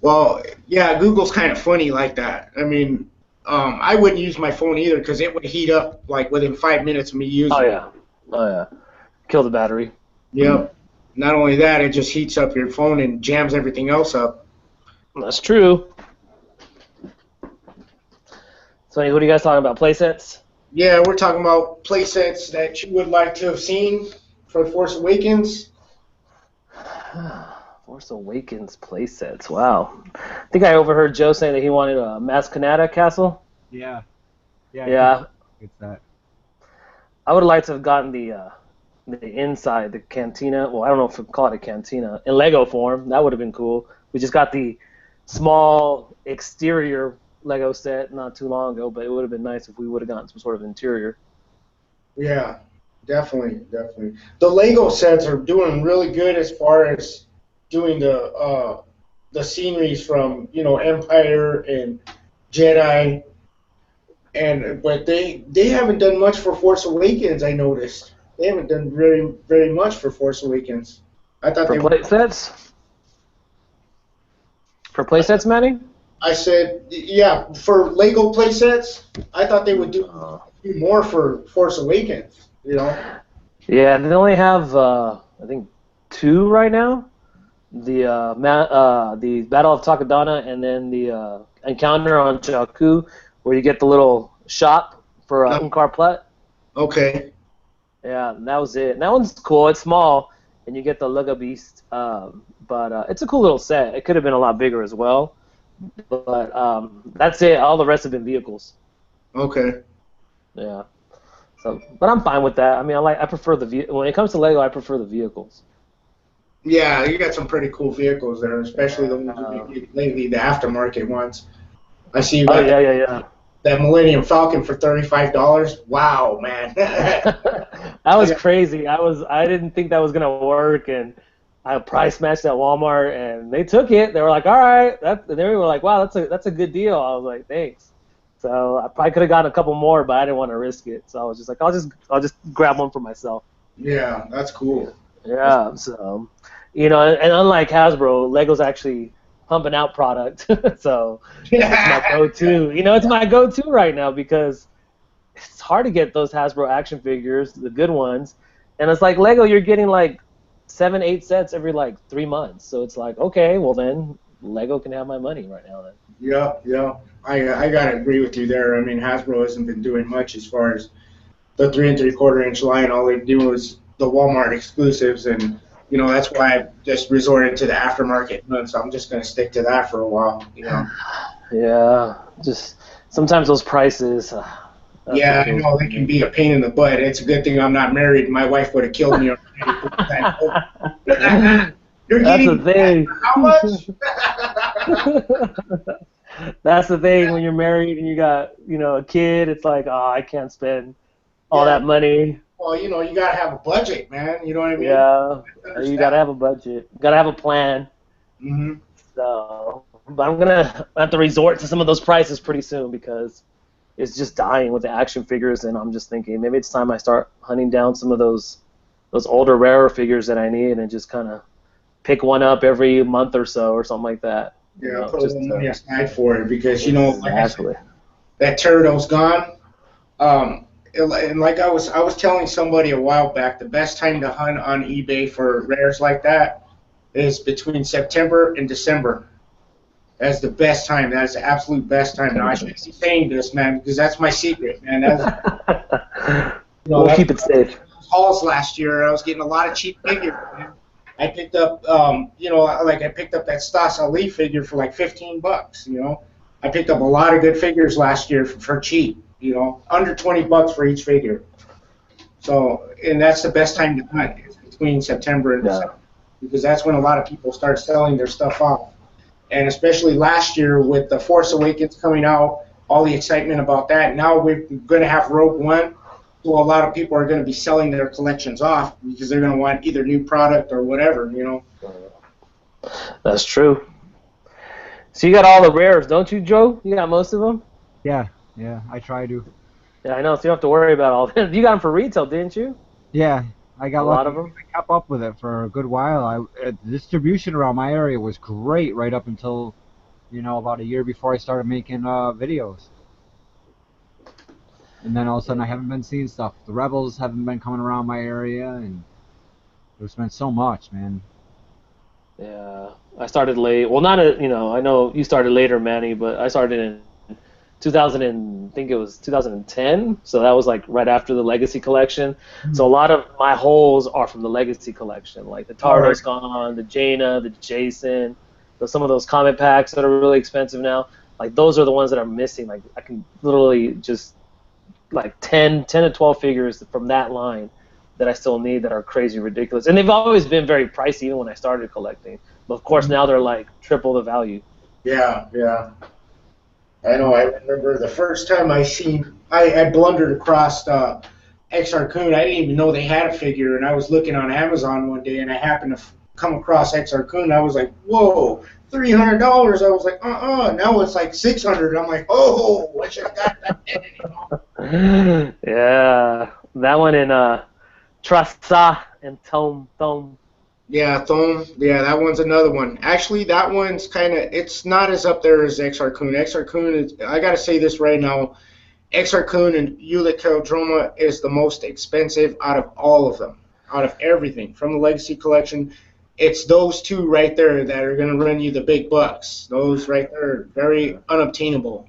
Well, yeah, Google's kind of funny like that. I mean, I wouldn't use my phone either because it would heat up within 5 minutes of me using it. Oh, yeah. Kill the battery. Yep. Not only that, it just heats up your phone and jams everything else up. That's true. So, what are you guys talking about? Play sets? Yeah, we're talking about play sets that you would like to have seen for Force Awakens. Force Awakens play sets. Wow. I think I overheard Joe saying that he wanted a Mascanata castle. Yeah. It's that. I would have liked to have gotten the inside, the cantina. Well, I don't know if we call it a cantina in Lego form. That would have been cool. We just got the small exterior Lego set not too long ago, but it would have been nice if we would have gotten some sort of interior. Yeah, definitely. The Lego sets are doing really good as far as doing the sceneries from Empire and Jedi, but they haven't done much for Force Awakens. I noticed they haven't done very much for Force Awakens. I thought for play sets. For play sets, Manny? I said, yeah, for Lego play sets, I thought they would do more for Force Awakens, Yeah, they only have, I think, 2 right now. The Battle of Takodana and then the Encounter on Jakku, where you get the little shop for Unkar Plutt. Okay. Yeah, that was it. And that one's cool. It's small, and you get the Lego Beast. But it's a cool little set. It could have been a lot bigger as well. But that's it. All the rest have been vehicles. Okay. Yeah. So, but I'm fine with that. I mean, I prefer when it comes to Lego, I prefer the vehicles. Yeah, you got some pretty cool vehicles there, especially the ones lately, the aftermarket ones. I see you got that Millennium Falcon for $35. Wow, man. That was crazy. I didn't think that was gonna work, and I price matched at Walmart, and they took it. They were like, "All right," and they were like, "Wow, that's a good deal." I was like, "Thanks." So I probably could have gotten a couple more, but I didn't want to risk it. So I was just like, I'll just grab one for myself. Yeah, that's cool. Yeah. So, and unlike Hasbro, Lego's actually pumping out product. So it's my go-to. It's my go-to right now because it's hard to get those Hasbro action figures, the good ones, and it's like Lego, you're getting 7-8 sets every 3 months. So it's like, okay, well then Lego can have my money right now then. Yeah. I gotta agree with you there. I mean, Hasbro hasn't been doing much as far as the 3 3/4 inch line. All they do is the Walmart exclusives, and You know, that's why I just resorted to the aftermarket. So I'm just going to stick to that for a while. You know. Yeah, just sometimes those prices. Yeah, I know they can be a pain in the butt. It's a good thing I'm not married. My wife would have killed me already. You're That's the getting thing. how much? That's the thing when you're married and you got, a kid. It's like, oh, I can't spend all Yeah. that money. Well, you know, you gotta have a budget, man. You know what I mean? Yeah, you gotta have a budget. Gotta have a plan. Mm-hmm. So, but I'm gonna have to resort to some of those prices pretty soon because it's just dying with the action figures, and I'm just thinking maybe it's time I start hunting down some of those older, rarer figures that I need, and just kind of pick one up every month or so or something like that. Yeah, put a little money aside for it because, you know, like I exactly. said, that turtle's gone. And like I was telling somebody a while back, the best time to hunt on eBay for rares like that is between September and December. That's the best time. That's the absolute best time. Now, I shouldn't be saying this, man, because that's my secret, man. We'll keep it safe. Hauls last year, I was getting a lot of cheap figures, man. I picked up, I picked up that Stas Ali figure for like $15, you know. I picked up a lot of good figures last year for cheap, you know, under $20 for each figure. So, and that's the best time to hunt, is between September and December, because that's when a lot of people start selling their stuff off. And especially last year with the Force Awakens coming out, all the excitement about that. Now we're going to have Rogue One, so a lot of people are going to be selling their collections off because they're going to want either new product or whatever, you know. That's true. So you got all the rares, don't you, Joe? You got most of them? Yeah, I try to. Yeah, I know, so you don't have to worry about all that. You got them for retail, didn't you? Yeah, I got a lot of them. I kept up with it for a good while. The distribution around my area was great right up until, about a year before I started making videos. And then all of a sudden I haven't been seeing stuff. The Rebels haven't been coming around my area, and there's been so much, man. Yeah, I started late. Well, not I know you started later, Manny, but I started in 2000 and I think it was 2010. So that was like right after the Legacy collection. Mm-hmm. So a lot of my holes are from the Legacy collection, like the Tardos Gone, the Jaina, the Jason, some of those comet packs that are really expensive now. Like those are the ones that are missing. Like I can literally just like 10 to 12 figures from that line that I still need that are crazy ridiculous. And they've always been very pricey even when I started collecting. But of course now they're like triple the value. Yeah. I know. I remember the first time I blundered across XR Kun. I didn't even know they had a figure, and I was looking on Amazon one day, and I happened to come across XR Kun. I was like, whoa, $300. I was like, Now it's like $600. I'm like, oh, I should have got that. Yeah, that one in Trasa and Thome. Yeah, Thome. Yeah, that one's another one. Actually, that one's it's not as up there as XR Kun. XR Kun is, I got to say this right now, XR Kun and Ulick Keldroma is the most expensive out of all of them, out of everything. From the Legacy collection, it's those two right there that are going to run you the big bucks. Those right there are very unobtainable.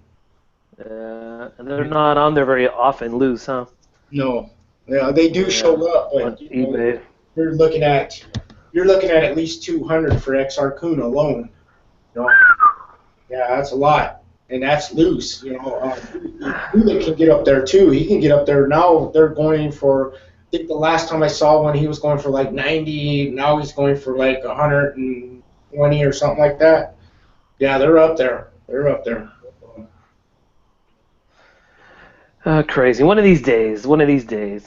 And they're not on there very often loose, huh? No. Yeah, they do show up, but on eBay. You're looking at least 200 for XR Kun alone. You know? Yeah, that's a lot, and that's loose. You know, Ulick can get up there too. He can get up there now. They're going for. I think the last time I saw one, he was going for like 90. Now he's going for like 120 or something like that. Yeah, they're up there. Crazy. One of these days.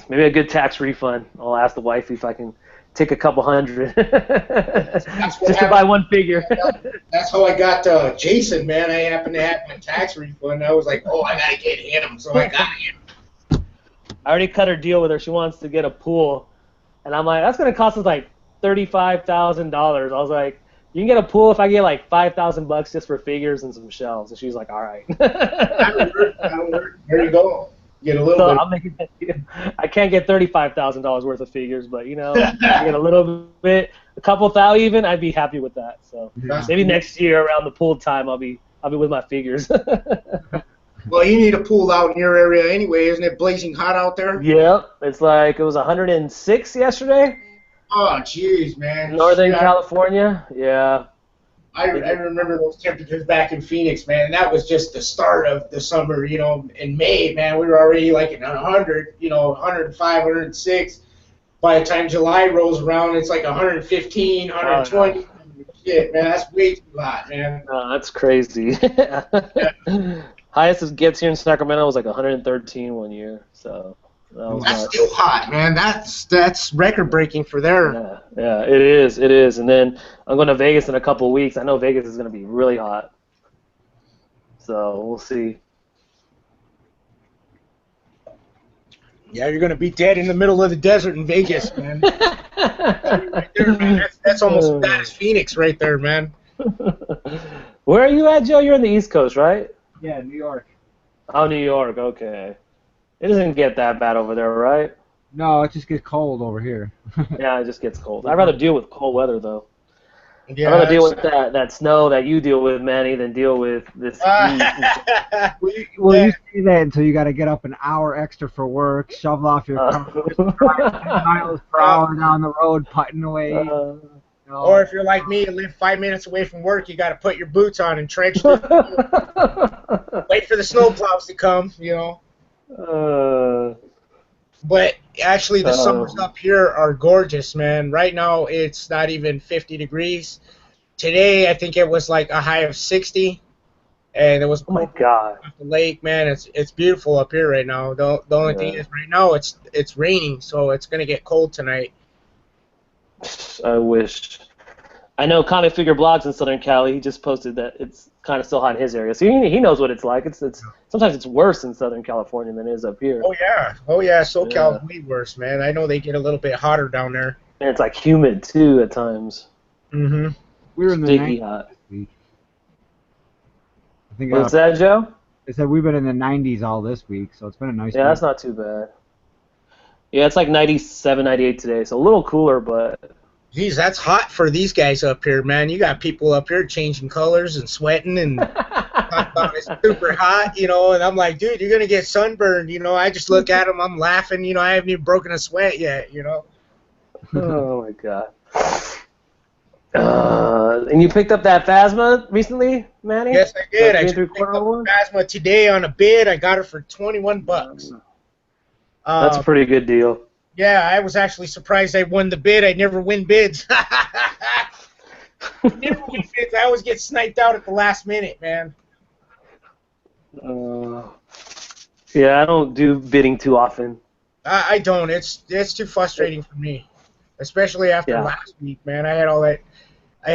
Maybe a good tax refund. I'll ask the wife if I can take a couple hundred just to buy one figure. That's how I got Jason, man. I happened to have my tax refund. I was like, oh, I got to get him. So I got him. I already cut her deal with her. She wants to get a pool. And I'm like, that's going to cost us like $35,000. I was like, you can get a pool if I get like $5,000 just for figures and some shelves. And she's like, all right. That'll work. There you go. Get a little bit. I'll make it, I can't get $35,000 worth of figures, but I get a little bit, a couple thousand even, I'd be happy with that. So maybe next year around the pool time, I'll be with my figures. Well, you need a pool out in your area anyway. Isn't it blazing hot out there? Yeah, it's like it was 106 yesterday. Oh, jeez, man. Northern Yeah, California, yeah. I remember those temperatures back in Phoenix, man. And that was just the start of the summer. You know, in May, man, we were already like in 100. You know, 105, 106. By the time July rolls around, it's like 115, Oh, yeah. 120. Shit, man, that's way too hot, man. No, that's crazy. Yeah, Highest it gets here in Sacramento was like 113 one year, so that was that's nuts. still hot, man. That's record breaking for there. Yeah, yeah, it is, it is. And then I'm going to Vegas in a couple of weeks. I know Vegas is going to be really hot, so we'll see. Yeah, you're gonna be dead in the middle of the desert in Vegas, man. Right there, man. That's almost as bad as Phoenix, right there, man. Where are you at, Joe? You're on the East Coast, right? Yeah, New York. Oh, New York. Okay. It doesn't get that bad over there, right? No, it just gets cold over here. Yeah, it just gets cold. I'd rather deal with cold weather, though. Yeah, I'd rather deal with that snow that you deal with, Manny, than deal with this heat. Well, you say that until you got to get up an hour extra for work, shovel off your car, drive 10 miles per hour down the road, putting away. Or if you're like me and live 5 minutes away from work, you got to put your boots on and trench through. Wait for the snowplows to come, you know. But actually, the summers up here are gorgeous, man. Right now, it's not even 50 degrees. Today, I think it was like a high of 60, and it was Oh my God. off the lake, man. It's beautiful up here right now. The only thing is, right now it's raining, so it's gonna get cold tonight. I wish. I know Comic Figure Blogs in Southern Cali. He just posted that it's kind of still hot in his area, so he knows what it's like. It's sometimes it's worse in Southern California than it is up here. Oh yeah. SoCal is way worse, man. I know they get a little bit hotter down there. And it's like humid too at times. Mm-hmm. We were in the Sticky 90s hot. this week. I think What's that, Joe? they said we've been in the 90s all this week, so it's been a nice Yeah, week. that's not too bad. Yeah, it's like 97, 98 today, so a little cooler, but Geez, that's hot for these guys up here, man. You got people up here changing colors and sweating and talking about it's super hot, you know. And I'm like, dude, you're gonna get sunburned, you know. I just look at them, I'm laughing, you know. I haven't even broken a sweat yet, you know. oh my God. And you picked up that Phasma recently, Manny? Yes, I did. I The just 3/4 picked up one? Phasma today on a bid. I got it for $21. That's a pretty good deal. Yeah, I was actually surprised I won the bid. I never win bids. Never win bids. I always get sniped out at the last minute, man. Yeah, I don't do bidding too often. I don't. It's too frustrating for me, especially after last week, man. I had all that. I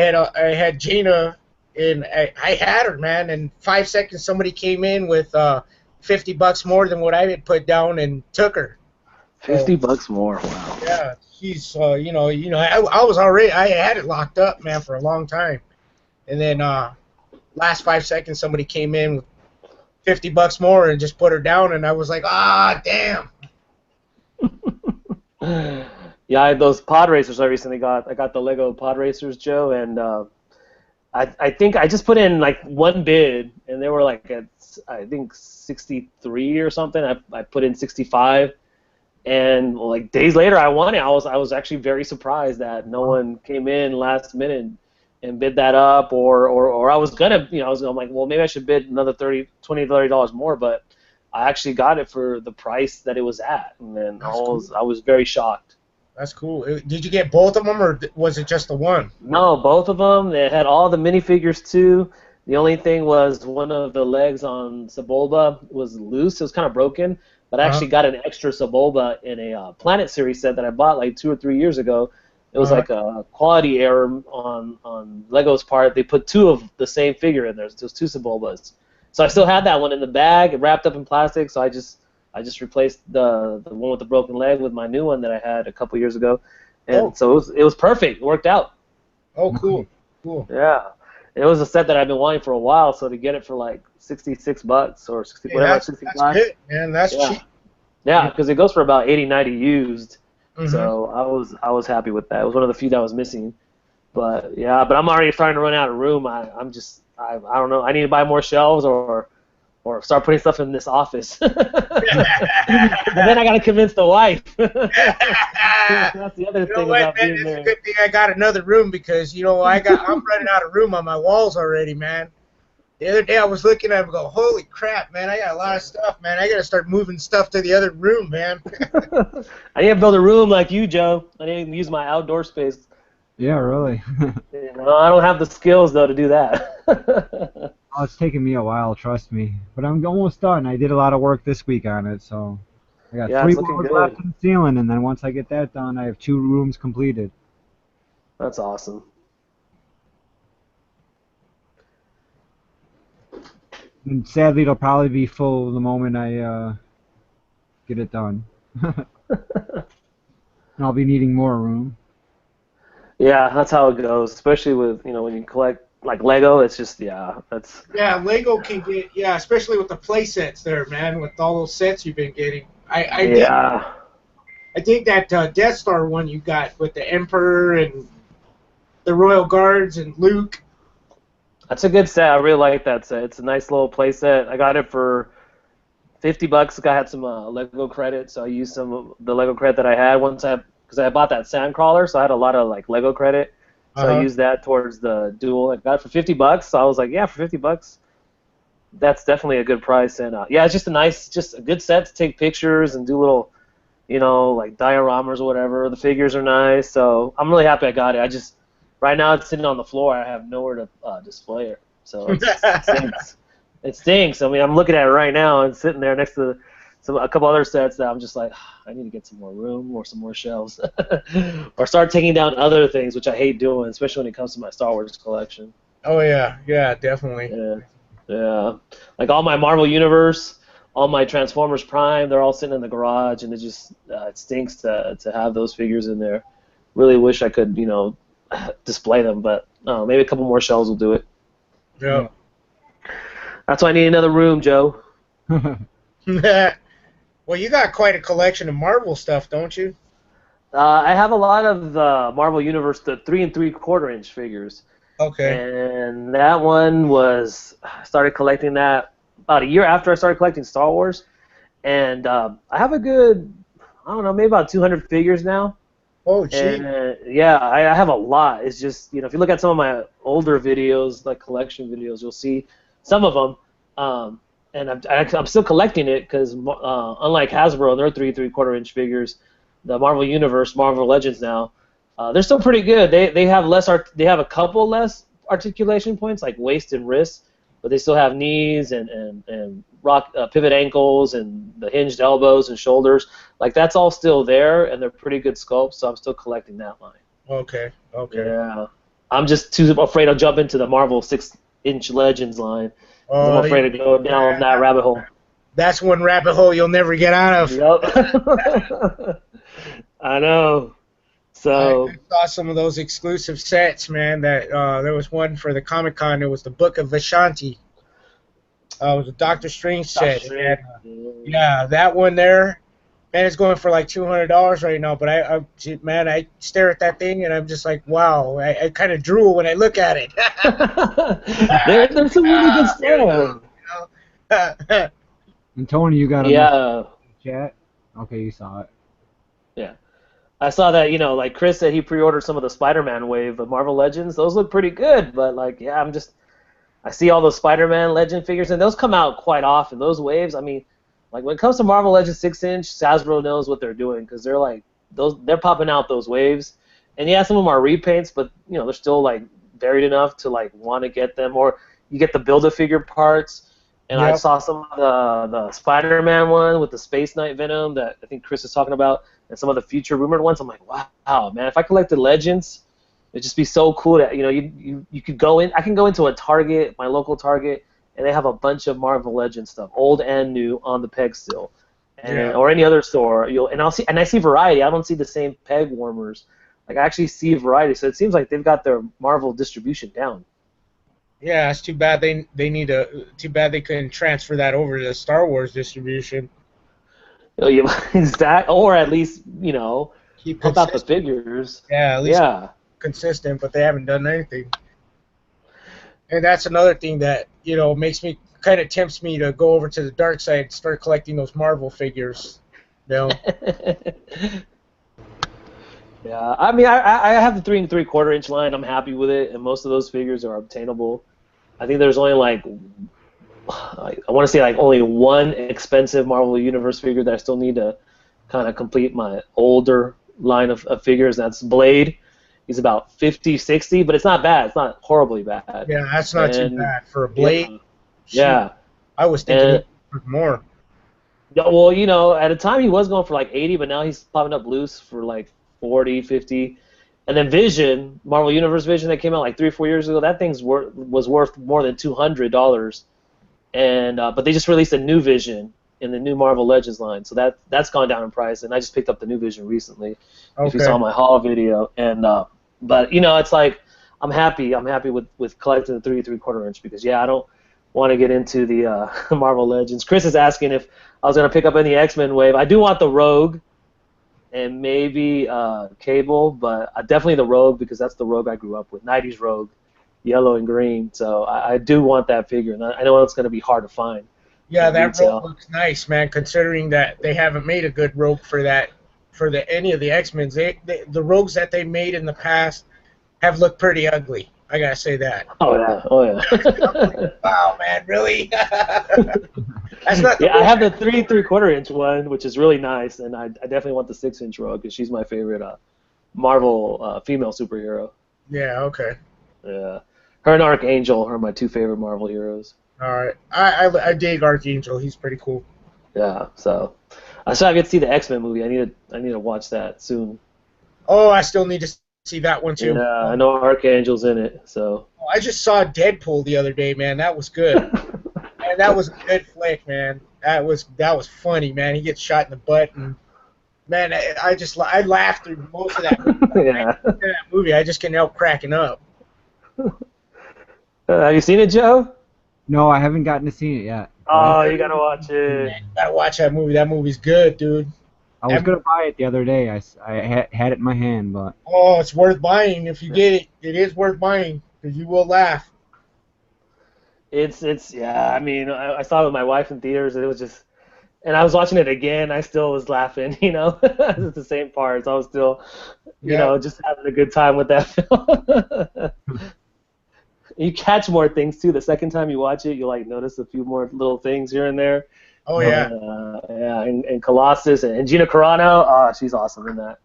had Gina, and I had her, man. In 5 seconds, somebody came in with $50 more than what I had put down and took her. $50 more. Wow. Yeah, she's I was already, I had it locked up, man, for a long time, and then last 5 seconds somebody came in with $50 more and just put her down, and I was like, damn. Yeah, I had those pod racers I recently got. I got the Lego pod racers, Joe, and I think I just put in like one bid, and they were like at I think 63 or something. I put in 65. And like days later, I won it. I was actually very surprised that no one came in last minute and bid that up, or I was gonna, I'm like, well, maybe I should bid another $20, $30 more, but I actually got it for the price that it was at, and then I was very shocked. That's cool. Did you get both of them, or was it just the one? No, both of them. They had all the minifigures too. The only thing was one of the legs on Sebulba was loose. It was kind of broken. But I actually got an extra Sebulba in a Planet Series set that I bought like 2 or 3 years ago. It was like a quality error on Lego's part. They put 2 of the same figure in there. So it was 2 Sebulbas. So I still had that one in the bag, wrapped up in plastic. So I just replaced the one with the broken leg with my new one that I had a couple years ago, and so it was perfect. It worked out. Oh, cool, cool. Yeah. It was a set that I've been wanting for a while, so to get it for like $66 or 60, whatever, 65. That's good, man. That's cheap. Yeah, because it goes for about 80, 90 used. So I was happy with that. It was one of the few that was missing. But yeah, I'm already starting to run out of room. I don't know. I need to buy more shelves or or start putting stuff in this office. But then I got to convince the wife. That's the other You know thing what, about man? being It's there. a good thing I got another room because I'm running out of room on my walls already, man. The other day I was looking at it and go, holy crap, man! I got a lot of stuff, man. I got to start moving stuff to the other room, man. I need to build a room like you, Joe. I need to use my outdoor space. Yeah, really. You know, I don't have the skills though to do that. Oh, it's taken me a while, trust me. But I'm almost done. I did a lot of work this week on it, so I got Yeah, 3 it's looking walls good. left in the ceiling, and then once I get that done, I have 2 rooms completed. That's awesome. And sadly, it'll probably be full the moment I get it done. And I'll be needing more room. Yeah, that's how it goes. Especially with when you collect like Lego, it's just that's Yeah, Lego can get especially with the play sets there, man. With all those sets you've been getting, yeah. I think that Death Star one you got with the Emperor and the Royal Guards and Luke. That's a good set. I really like that set. It's a nice little play set. I got it for $50. I had some Lego credit, so I used some of the Lego credit that I had because I bought that Sandcrawler, so I had a lot of like Lego credit. So I used that towards the duel. I got it for $50. So I was like, yeah, for $50, that's definitely a good price. And yeah, it's just a good set to take pictures and do little, like dioramas or whatever. The figures are nice, so I'm really happy I got it. Right now it's sitting on the floor. I have nowhere to display it, so it stinks. It stinks. I mean, I'm looking at it right now and sitting there next to a couple other sets that I'm just like, I need to get some more room or some more shelves, or start taking down other things, which I hate doing, especially when it comes to my Star Wars collection. Oh yeah, definitely. Yeah. Like all my Marvel Universe, all my Transformers Prime, they're all sitting in the garage, and it stinks to have those figures in there. Really wish I could, display them, but maybe a couple more shelves will do it. Yeah. That's why I need another room, Joe. Well, you got quite a collection of Marvel stuff, don't you? I have a lot of the Marvel Universe, the 3 3/4 inch figures. Okay. And that one I started collecting that about a year after I started collecting Star Wars. And I have a good, I don't know, maybe about 200 figures now. Oh, gee. And yeah, I have a lot. It's just, if you look at some of my older videos, like collection videos, you'll see some of them. And I'm still collecting it because unlike Hasbro, their 3 3/4 inch figures, the Marvel Universe, Marvel Legends now, they're still pretty good. They have they have a couple less articulation points like waist and wrist, but they still have knees and pivot ankles and the hinged elbows and shoulders. Like that's all still there, and they're pretty good sculpts. So I'm still collecting that line. Okay. Yeah, I'm just too afraid to jump into the Marvel 6-inch Legends line. I'm afraid to go down that rabbit hole. That's one rabbit hole you'll never get out of. Yep. I know. So I saw some of those exclusive sets, man. That there was one for the Comic-Con. It was the Book of Vishanti. It was a Doctor Strange set. Yeah, that one there. Man, it's going for like $200 right now. But I stare at that thing and I'm just like, wow. I kind of drool when I look at it. There's some really good stuff. And Tony, you got a chat? Okay, you saw it. Yeah. I saw that, like Chris said he pre-ordered some of the Spider-Man wave of Marvel Legends. Those look pretty good, but like, yeah, I see all those Spider-Man Legend figures, and those come out quite often. Those waves, I mean, like when it comes to Marvel Legends 6-inch, Hasbro knows what they're doing because they're popping out those waves. And yeah, some of them are repaints, but they're still like varied enough to like want to get them, or you get the Build-A-Figure parts. And I saw some of the Spider-Man one with the Space Knight Venom that I think Chris is talking about, and some of the future rumored ones. I'm like, wow, man! If I collected Legends, it'd just be so cool that you could go in. I can go into a Target, my local Target, and they have a bunch of Marvel Legends stuff, old and new, on the peg still, or any other store. I see variety. I don't see the same peg warmers. Like I actually see variety. So it seems like they've got their Marvel distribution down. Yeah, it's too bad too bad they couldn't transfer that over to the Star Wars distribution. Or at least, Keep pump out the figures. Yeah, at least consistent, but they haven't done anything. And that's another thing that, makes me kind of tempts me to go over to the dark side and start collecting those Marvel figures. You know? Yeah, I mean, I have the 3 3/4 inch line. I'm happy with it, and most of those figures are obtainable. I think there's only like, I want to say like only one expensive Marvel Universe figure that I still need to kind of complete my older line of figures. That's Blade. He's about 50, 60, but it's not bad. It's not horribly bad. Yeah, that's not too bad for a Blade. Yeah. I was thinking more. Yeah, well, you know, at a time he was going for like 80, but now he's popping up loose for like 40, 50. And then Vision, Marvel Universe Vision that came out like 3 or 4 years ago, that thing's was worth more than $200. And but they just released a new Vision in the new Marvel Legends line, so that's gone down in price. And I just picked up the new Vision recently. Okay. If you saw my haul video, and but you know, it's like I'm happy with collecting the 3 3/4 inch because I don't want to get into the Marvel Legends. Chris is asking if I was gonna pick up any X-Men wave. I do want the Rogue. And maybe Cable, but definitely the Rogue because that's the Rogue I grew up with, 90s Rogue, yellow and green. So I do want that figure, and I know it's going to be hard to find. Yeah, that Rogue looks nice, man. Considering that they haven't made a good Rogue for any of the X-Men. The Rogues that they made in the past have looked pretty ugly. I gotta say that. Oh yeah. Wow, man, really? That's not. I have the 3 3/4 inch one, which is really nice, and I definitely want the 6-inch Rogue because she's my favorite Marvel female superhero. Yeah. Okay. Yeah, her and Archangel are my 2 favorite Marvel heroes. All right, I dig Archangel. He's pretty cool. Yeah, so I still have yet to see the X-Men movie. I need to watch that soon. Oh, I still need to see that one too. Yeah, I know Archangel's in it. So. I just saw Deadpool the other day, man. That was good. Man, that was a good flick, man. That was funny, man. He gets shot in the butt, and man, I laughed through most of that movie. That movie, I just couldn't help cracking up. Have you seen it, Joe? No, I haven't gotten to see it yet. Oh, you gotta watch it. Man, you gotta watch that movie. That movie's good, dude. I was gonna buy it the other day. I had it in my hand, but. Oh, it's worth buying if you get it. It is worth buying because you will laugh. It's yeah. I mean, I saw it with my wife in theaters, and it was just, and I was watching it again. I still was laughing. You know, it's the same parts. I was still, you know, just having a good time with that film. You catch more things too. The second time you watch it, you like notice a few more little things here and there. Oh yeah. And Colossus and Gina Carano. Oh, she's awesome in that.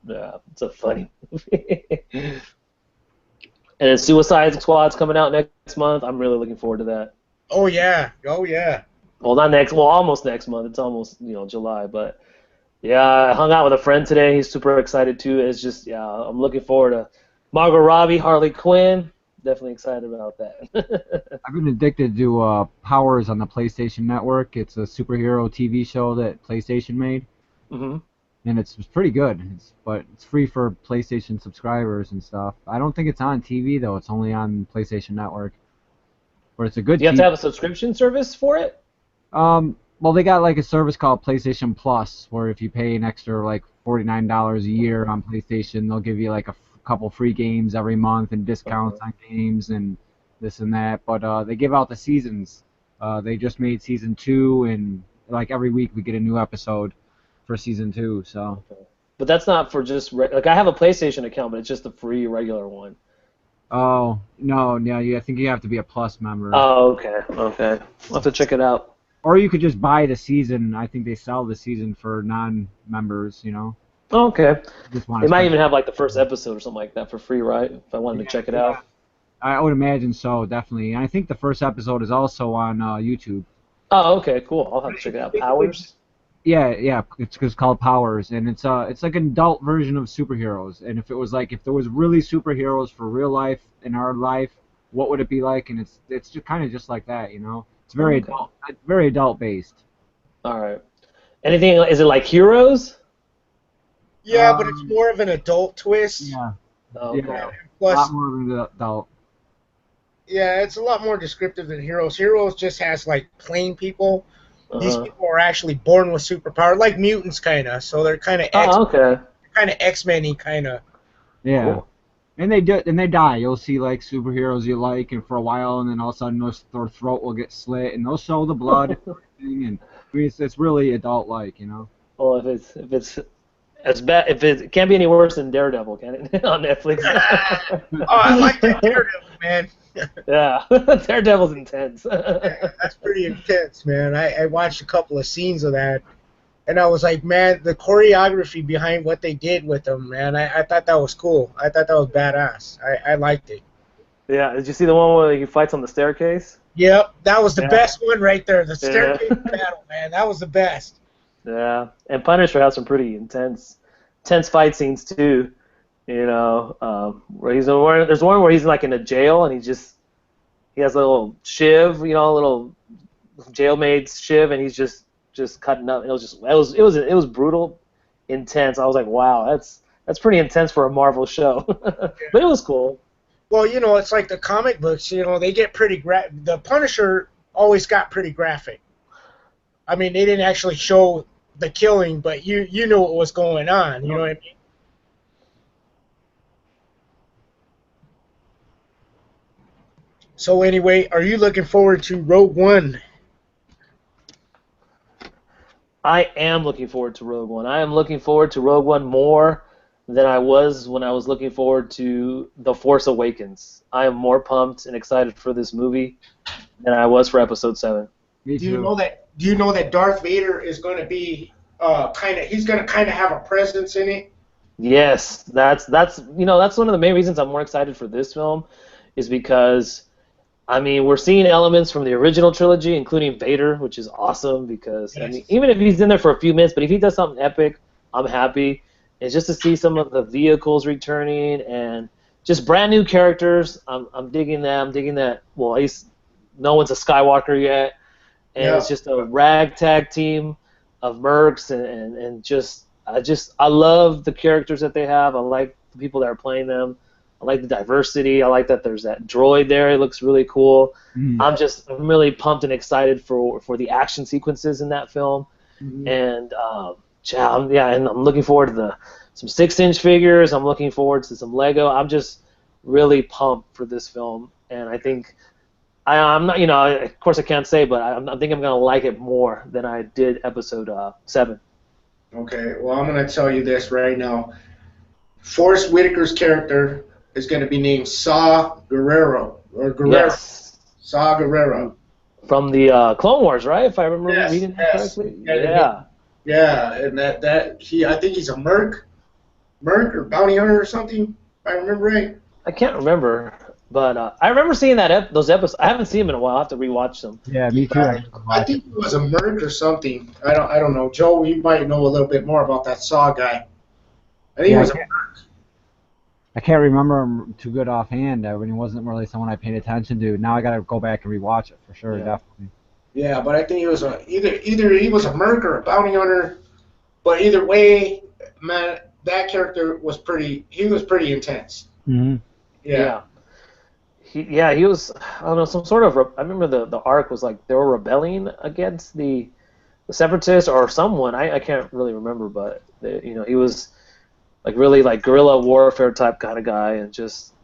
Yeah, it's a funny movie. And then Suicide Squad's coming out next month. I'm really looking forward to that. Oh yeah. Well, not next. Well, almost next month. It's almost July, but yeah, I hung out with a friend today. He's super excited too. It's just I'm looking forward to Margot Robbie, Harley Quinn. Definitely excited about that. I've been addicted to Powers on the PlayStation Network. It's a superhero TV show that PlayStation made. Mm-hmm. And it's pretty good. But it's free for PlayStation subscribers and stuff. I don't think it's on TV though. It's only on PlayStation Network. But it's a good. Do you have to have a subscription service for it? Well, they got like a service called PlayStation Plus, where if you pay an extra like $49 a year on PlayStation, they'll give you like a couple free games every month and discounts on games and this and that. But they give out the seasons. They just made season 2, and like every week we get a new episode for season 2. So. But that's not for just like I have a PlayStation account, but it's just a free regular one. Oh no, I think you have to be a Plus member. Oh, okay. I'll have to check it out. Or you could just buy the season. I think they sell the season for non-members, you know. Oh, okay. They might even have like the first it. episode or something like that for free, right? If I wanted to check it out. I would imagine so, definitely. And I think the first episode is also on YouTube. Oh, okay, cool. I'll have to check it out. Powers? Yeah. It's called Powers, and it's like an adult version of superheroes. And if there was really superheroes for real life in our life, what would it be like? And it's just kind of just like that, you know. It's very adult based. All right. Anything? Is it like Heroes? Yeah, but it's more of an adult twist. Yeah. Okay. Yeah. Plus, a lot more of an adult. Yeah, it's a lot more descriptive than Heroes. Heroes just has like plain people. These people are actually born with superpower, like mutants, kind of. So they're kind of okay. kind of X-Men-y, kind of. Yeah. Cool. And they do, and they die. You'll see like superheroes you like, and for a while, and then all of a sudden their throat will get slit, and they'll show the blood and everything. And I mean, it's really adult-like, you know. Well, if it's as bad, if it can't be any worse than Daredevil, can it? On Netflix. Oh, I like that Daredevil, man. Yeah, Daredevil's intense. That's pretty intense, man. I watched a couple of scenes of that, and I was like, man, the choreography behind what they did with them, man, I thought that was cool. I thought that was badass. I liked it. Yeah, did you see the one where he fights on the staircase? Yep, that was the Yeah. best one right there. The Yeah. staircase battle, man, that was the best. Yeah, and Punisher has some pretty intense fight scenes too. You know, where there's one where he's like in a jail and he has a little shiv, you know, a little jailmaid's shiv, and he's just cutting up. It was brutal, intense. I was like, wow, that's pretty intense for a Marvel show, but it was cool. Well, you know, it's like the comic books. You know, they get pretty the Punisher always got pretty graphic. I mean, they didn't actually show the killing, but you knew what was going on. You know what I mean? So anyway, are you looking forward to Rogue One? I am looking forward to Rogue One. I am looking forward to Rogue One more than I was when I was looking forward to The Force Awakens. I am more pumped and excited for this movie than I was for Episode 7. Me Do you too. know that? Do you know that Darth Vader is going to be he's going to kind of have a presence in it? Yes, that's one of the main reasons I'm more excited for this film, is because I mean we're seeing elements from the original trilogy, including Vader, which is awesome because I mean even if he's in there for a few minutes, but if he does something epic, I'm happy. It's just to see some of the vehicles returning and just brand new characters. I'm digging that. I'm digging that. Well, at least no one's a Skywalker yet, and it's just a ragtag team of mercs and I love the characters that they have. I like the people that are playing them. I like the diversity. I like that there's that droid there. It looks really cool. I'm really pumped and excited for the action sequences in that film. And and I'm looking forward to some 6-inch figures. I'm looking forward to some Lego. I'm just really pumped for this film, and I think I'm not. You know, of course I can't say, but I think I'm gonna like it more than I did Episode 7. Okay, well, I'm going to tell you this right now. Forrest Whitaker's character is going to be named Saw Gerrera. Yes. Saw Gerrera. From the Clone Wars, right? If I remember reading that correctly. Yeah. Yeah, and I think he's a merc or bounty hunter or something, if I remember right. I can't remember, but I remember seeing those episodes. I haven't seen them in a while. I have to rewatch them. Yeah, me too. I think it was a merc or something. I don't know. Joe, you might know a little bit more about that Saw guy. I think it was a merc. I can't remember him too good offhand. When he wasn't really someone I paid attention to. Now I got to go back and rewatch it for sure, definitely. Yeah, but I think he was either he was a merc or a bounty hunter. But either way, man, that character was pretty intense. Mm-hmm. Yeah. He was, I don't know, some sort of, I remember the arc was like they were rebelling against the separatists or someone, I can't really remember, but he was like really like guerrilla warfare type kind of guy, and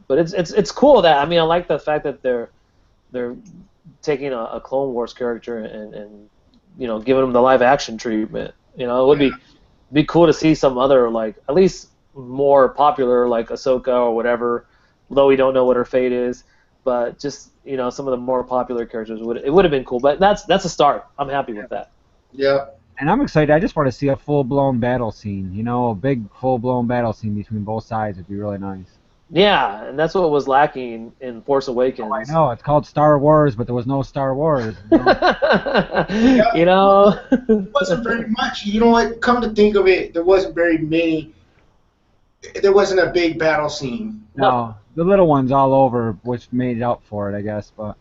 but it's cool that, I mean, I like the fact that they're taking a Clone Wars character and giving him the live action treatment. It would be cool to see some other, like, at least more popular, like Ahsoka or whatever, though we don't know what her fate is. But just some of the more popular characters would have been cool. But that's a start. I'm happy with that. Yeah. And I'm excited. I just want to see a full-blown battle scene. A big full-blown battle scene between both sides would be really nice. Yeah, and that's what was lacking in Force Awakens. Oh, I know. It's called Star Wars, but there was no Star Wars. It wasn't very much. You know what? Come to think of it, there wasn't very many. There wasn't a big battle scene. No, the little ones all over, which made up for it, I guess. But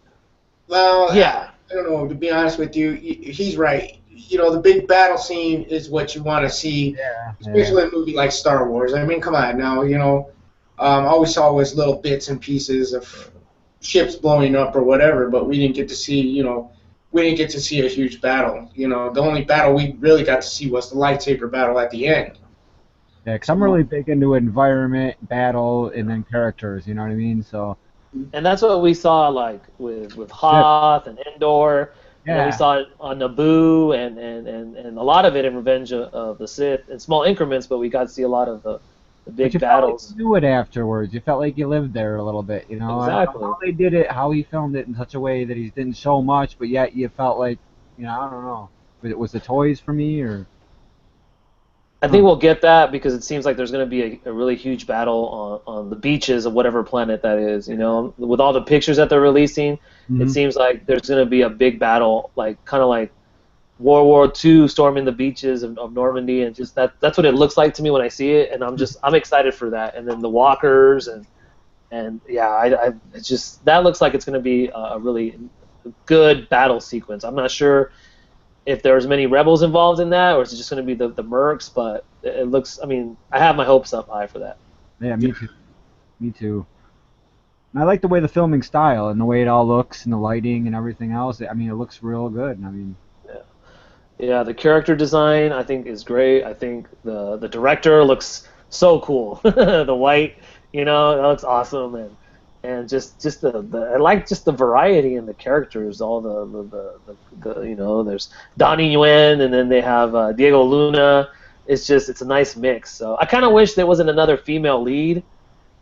well, yeah, I don't know. To be honest with you, he's right. The big battle scene is what you want to see, especially in a movie like Star Wars. I mean, come on now. All we saw was little bits and pieces of ships blowing up or whatever, but we didn't get to see, a huge battle. The only battle we really got to see was the lightsaber battle at the end. Yeah, because I'm really big into environment, battle, and then characters. You know what I mean? So. And that's what we saw like with Yeah. Hoth and Endor, and then we Yeah. saw it on Naboo and a lot of it in Revenge of the Sith in small increments, but we got to see a lot of the But big you felt like battles. you knew it afterwards. You felt like you lived there a little bit, you know. I don't know Exactly. how they did it, how he filmed it in such a way that he didn't show much, but yet you felt like, you know, I don't know. But it was the toys for me, or I think we'll get that because it seems like there's going to be a really huge battle on the beaches of whatever planet that is. You know, with all the pictures that they're releasing, it seems like there's going to be a big battle, like kind of like World War II storming the beaches of Normandy, and just that's what it looks like to me when I see it, and I'm excited for that. And then the walkers and yeah, it's just that looks like it's going to be a really good battle sequence. I'm not sure if there's many rebels involved in that, or is it just going to be the mercs? But it looks. I mean, I have my hopes up high for that. yeah, me too. Me too. And I like the way the filming style and the way it all looks and the lighting and everything else. I mean, it looks real good. I mean, Yeah, the character design I think is great. I think the director looks so cool. The white, you know, that looks awesome, and just the I like just the variety in the characters. All the you know, there's Donnie Yen, and then they have Diego Luna. It's a nice mix. So I kind of wish there wasn't another female lead.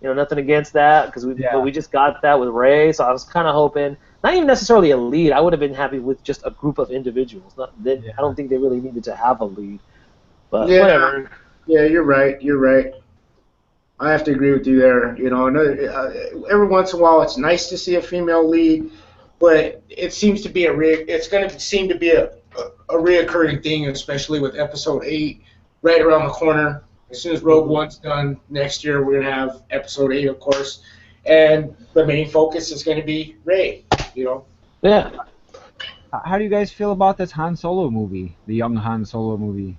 You know, nothing against that because but we just got that with Ray. So I was kind of hoping, not even necessarily a lead. I would have been happy with just a group of individuals. I don't think they really needed to have a lead. But whatever. Yeah, you're right. You're right. I have to agree with you there. You know, every once in a while, it's nice to see a female lead, but it seems to be it's going to seem to be a reoccurring thing, especially with Episode 8 right around the corner. As soon as Rogue One's done next year, we're going to have Episode 8, of course, and the main focus is going to be Rey. You know. Yeah. how do you guys feel about this Han Solo movie, the young Han Solo movie?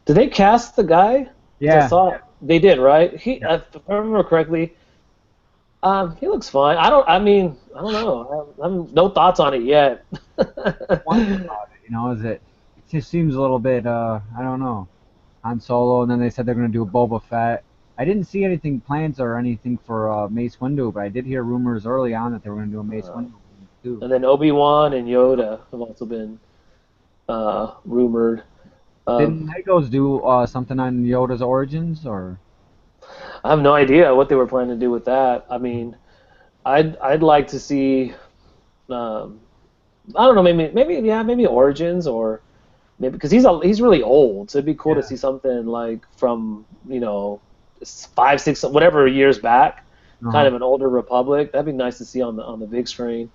Did they cast the guy? Yeah. I saw they did, right? If I remember correctly, he looks fine. I don't know. I have no thoughts on it yet. Wonder about it, you know, it just seems a little bit, I don't know, Han Solo, and then they said they're going to do a Boba Fett. I didn't see anything plans or anything for Mace Windu, but I did hear rumors early on that they were going to do a Mace Windu too. And then Obi-Wan and Yoda have also been rumored. Didn't Legos do something on Yoda's origins, or? I have no idea what they were planning to do with that. I mean, I'd like to see. I don't know. Maybe origins, or maybe because he's really old, so it'd be cool to see something like from 5, 6, whatever years back, kind of an older Republic. That'd be nice to see on the big screen.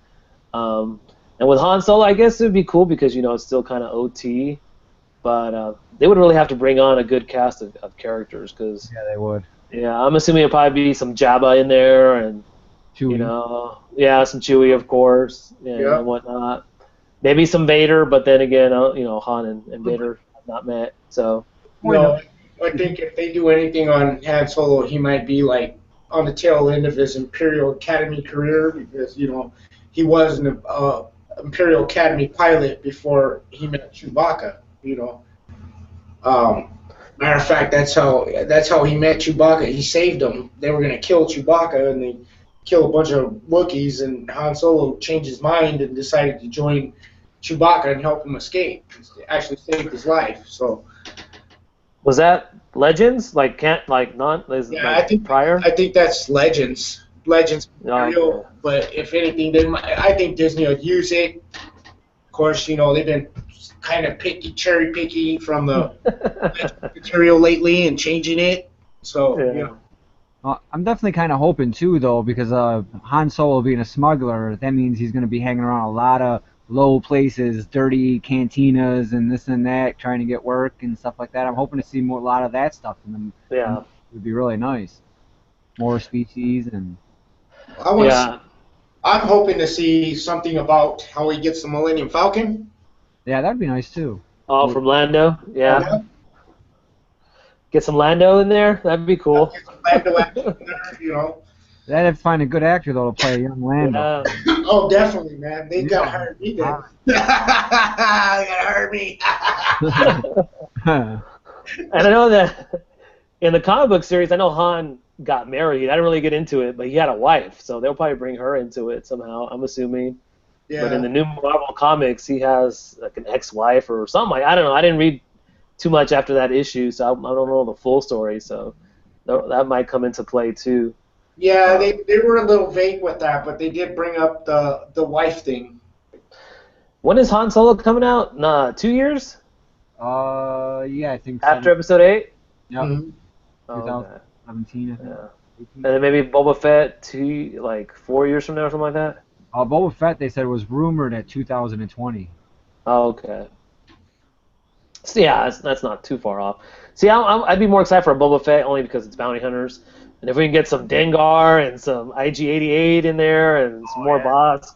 And with Han Solo, I guess it'd be cool because it's still kind of OT. But they would really have to bring on a good cast of characters because they would. Yeah, I'm assuming it'll probably be some Jabba in there and Chewie. Some Chewie, of course, and whatnot. Maybe some Vader, but then again, Han and Vader have not met, so. I think if they do anything on Han Solo, he might be like on the tail end of his Imperial Academy career because he was an Imperial Academy pilot before he met Chewbacca. Matter of fact, that's how he met Chewbacca. He saved him. They were gonna kill Chewbacca, and they kill a bunch of Wookiees, and Han Solo changed his mind and decided to join Chewbacca and help him escape. Actually saved his life. So. Was that Legends? I think prior. I think that's Legends. Legends Imperial. Okay. But if anything, I think Disney would use it. Of course, they've been kind of cherry picky from the material lately and changing it. So, I'm definitely kind of hoping too, though, because Han Solo being a smuggler, that means he's going to be hanging around a lot of low places, dirty cantinas and this and that, trying to get work and stuff like that. I'm hoping to see a lot of that stuff in them. Yeah. It would be really nice. More species and. I'm hoping to see something about how he gets the Millennium Falcon. Yeah, that'd be nice too. Oh, from Lando? Yeah. Get some Lando in there? That'd be cool. Lando action there, They'd have to find a good actor, though, to play a young Lando. Yeah. Oh, definitely, man. They got to hire me then. They got to hire me. And I know that in the comic book series, I know Han got married. I didn't really get into it, but he had a wife, so they'll probably bring her into it somehow, I'm assuming. Yeah. But in the new Marvel comics, he has like an ex-wife or something. I don't know. I didn't read too much after that issue, so I don't know the full story. So that might come into play too. Yeah, they were a little vague with that, but they did bring up the wife thing. When is Han Solo coming out? 2 years Yeah, I think after Episode 8. Yep. Mm-hmm. Oh, okay. 2017, I think. Yeah. 18. And then maybe Boba Fett 4 years from now or something like that. Boba Fett, they said, was rumored at 2020. Oh, okay. So yeah, that's not too far off. See, I'd be more excited for a Boba Fett only because it's bounty hunters, and if we can get some Dengar and some IG-88 in there and some more bots,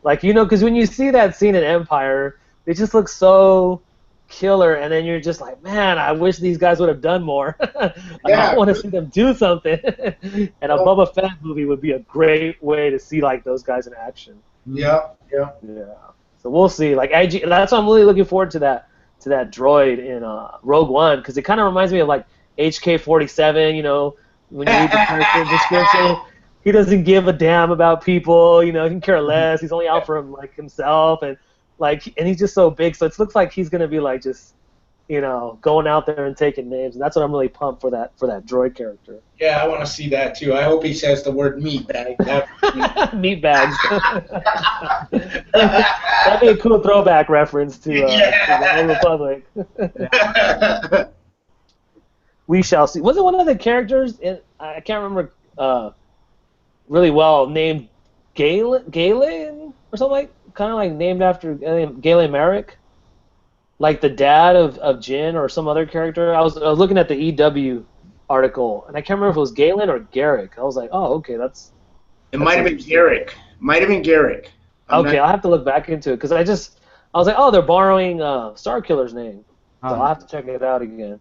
like because when you see that scene in Empire, they just look so killer, and then you're just like, man, I wish these guys would have done more. I want to see them do something. And a Boba Fett movie would be a great way to see like those guys in action. Yeah. So we'll see. Like that's why I'm really looking forward to that droid in Rogue One, because it kind of reminds me of like HK-47. When you read the character description, he doesn't give a damn about people. He can care less. He's only out for himself, and he's just so big. So it looks like he's gonna be like just going out there and taking names, and that's what I'm really pumped for that droid character. Yeah, I want to see that too. I hope he says the word meat bag. Meat bags. That'd be a cool throwback reference to the Old Republic. We shall see. Was it one of the characters I can't remember really well, named Galen or something kind of like named after Galen Merrick? Like the dad of Jin or some other character. I was looking at the EW article, and I can't remember if it was Galen or Garrick. I was like, oh, okay, It might have been Garrick. Okay, I'll have to look back into it, because I was like, oh, they're borrowing Starkiller's name. So I'll have to check it out again.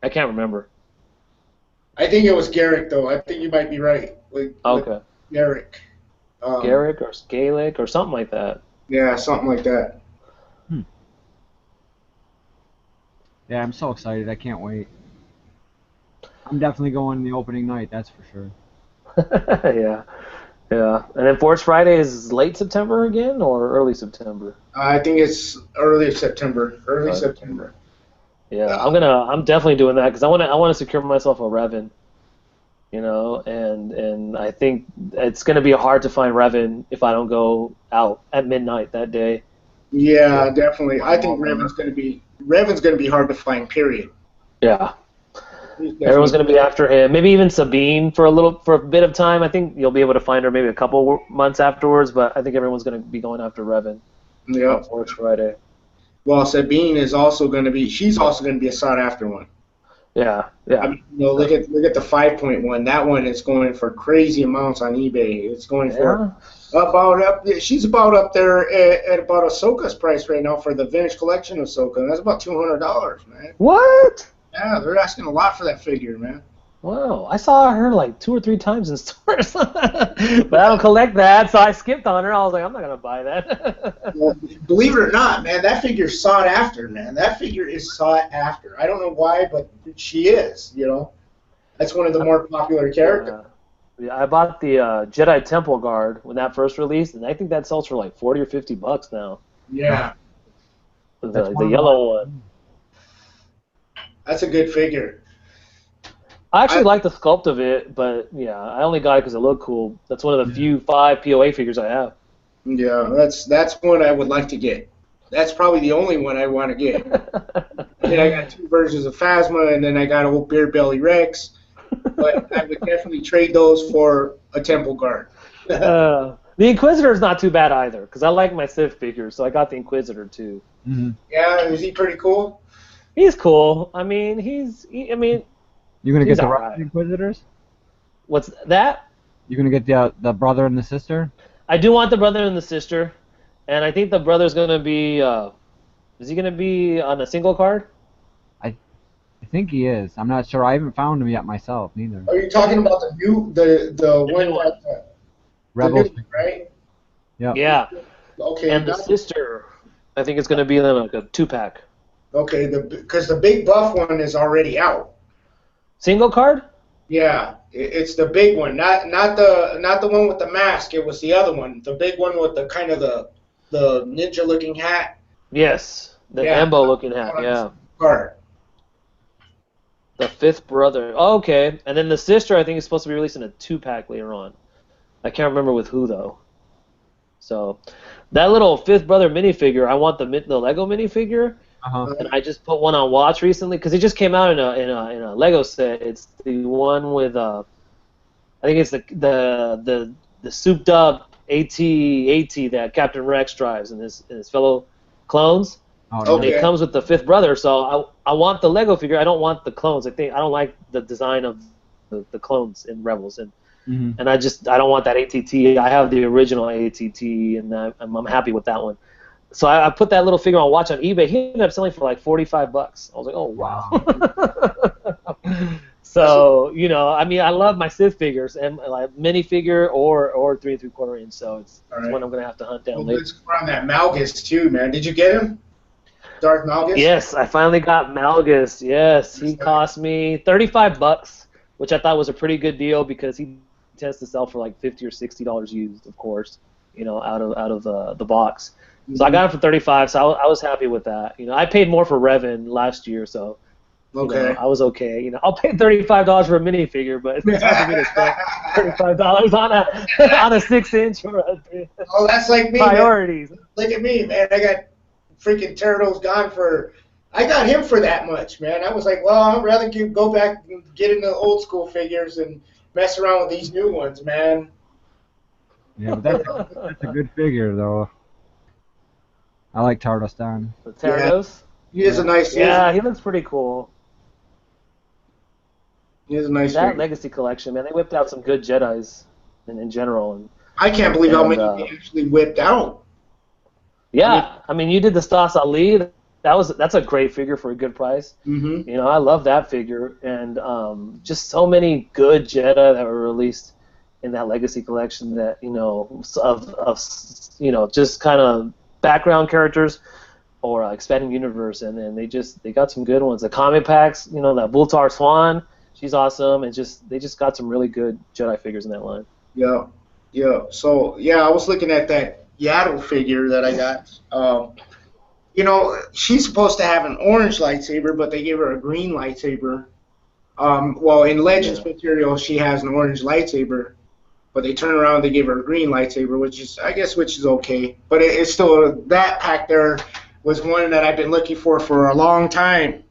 I can't remember. I think it was Garrick, though. I think you might be right. Okay. Garrick. Garrick or Scalic or something like that. Yeah, something like that. Yeah, I'm so excited. I can't wait. I'm definitely going the opening night, that's for sure. Yeah. And then Force Friday is late September again, or early September? I think it's early September. September. Yeah, I'm definitely doing that, because I want to secure myself a Revan. And I think it's going to be hard to find Revan if I don't go out at midnight that day. Yeah, definitely. I think Revan's going to be hard to find. Period. Yeah. Everyone's going to be after him. Maybe even Sabine for a bit of time. I think you'll be able to find her maybe a couple months afterwards, but I think everyone's going to be going after Revan. Yeah. On Force Friday. Well, Sabine is also going to be. She's also going to be a sought after one. Yeah. I mean, look at the 5.1. That one is going for crazy amounts on eBay. It's going for she's about up there at about Ahsoka's price right now for the vintage collection of Ahsoka. That's about $200, man. What? Yeah, they're asking a lot for that figure, man. Wow, I saw her like 2 or 3 times in stores, but I don't collect that, so I skipped on her. I was like, I'm not gonna buy that. Well, believe it or not, man, that figure's sought after, man. That figure is sought after. I don't know why, but she is. That's one of the more popular characters. Yeah, I bought the Jedi Temple Guard when that first released, and I think that sells for like $40 or $50 now. Yeah. The yellow one. That's a good figure. I actually like the sculpt of it, but yeah, I only got it because it looked cool. That's one of the few 5 POA figures I have. Yeah, that's one I would like to get. That's probably the only one I want to get. And I got 2 versions of Phasma, and then I got old Beer Belly Rex. But I would definitely trade those for a Temple Guard. The Inquisitor is not too bad either, because I like my Sith figures, so I got the Inquisitor too. Mm-hmm. Yeah, is he pretty cool? He's cool. I mean, You're gonna get the right Inquisitors? What's that? You're gonna get the brother and the sister? I do want the brother and the sister, and I think the brother's gonna be. Is he gonna be on a single card? I think he is. I'm not sure. I haven't found him yet myself, neither. Are you talking about the one that Rebels, right? Yeah. Yeah. Okay. And the sister, I think it's gonna be like a 2-pack. Okay, because the big buff one is already out. Single card? Yeah, it's the big one, not the one with the mask. It was the other one, the big one with the kind of the ninja looking hat. Yes, the Yeah, Embo looking hat. Yeah, card. the fifth brother. Oh, okay, and then the sister I think is supposed to be released in a 2-pack later on. I can't remember with who though. So that little fifth brother minifigure, I want the Lego minifigure. Uh-huh. And I just put one on watch recently because it just came out in a Lego set. It's the one with I think it's the souped up AT that Captain Rex drives and his fellow clones. Oh, And it comes with the fifth brother. So I want the Lego figure. I don't want the clones. I don't like the design of the clones in Rebels and I don't want that ATT. I have the original ATT and I'm happy with that one. So I put that little figure on watch on eBay. He ended up selling for like $45. I was like, oh wow. So I mean, I love my Sith figures and like minifigure or 3 3/4 inch. So it's one I'm gonna have to hunt down later. Let's go on that Malgus too, man. Did you get him, Darth Malgus? Yes, I finally got Malgus. Yes, he cost me $35, which I thought was a pretty good deal because he tends to sell for like $50 or $60 used, of course. Out of the box. So I got it for $35, so I was happy with that. I paid more for Revan last year, so I was okay. I'll pay $35 for a minifigure, but it's hard for me to spend $35 on a 6-inch or a 3. Oh, that's like me. Priorities. Man. Look at me, man. I got freaking Pterodactyl gone for. I got him for that much, man. I was like, well, I'd rather go back and get into old school figures and mess around with these new ones, man. Yeah, but that's a good figure, though. I like Tardos. The Tardos? Yeah. He is a nice. Yeah, he looks pretty cool. He is a nice. That Legacy collection, man, they whipped out some good Jedis in general. And I can't believe how many they actually whipped out. Yeah, I mean, you did the Stas Ali. That's a great figure for a good price. Mm-hmm. I love that figure, and just so many good Jedi that were released in that Legacy collection that of just kind of background characters or expanding universe, and then they got some good ones. The comic packs, that Bultar Swan, she's awesome, and they just got some really good Jedi figures in that line. Yeah. So I was looking at that Yaddle figure that I got. She's supposed to have an orange lightsaber, but they gave her a green lightsaber. Well, in Legends material, she has an orange lightsaber, but they turn around and they give her a green lightsaber, which is okay. But it's still, that pack there was one that I've been looking for a long time,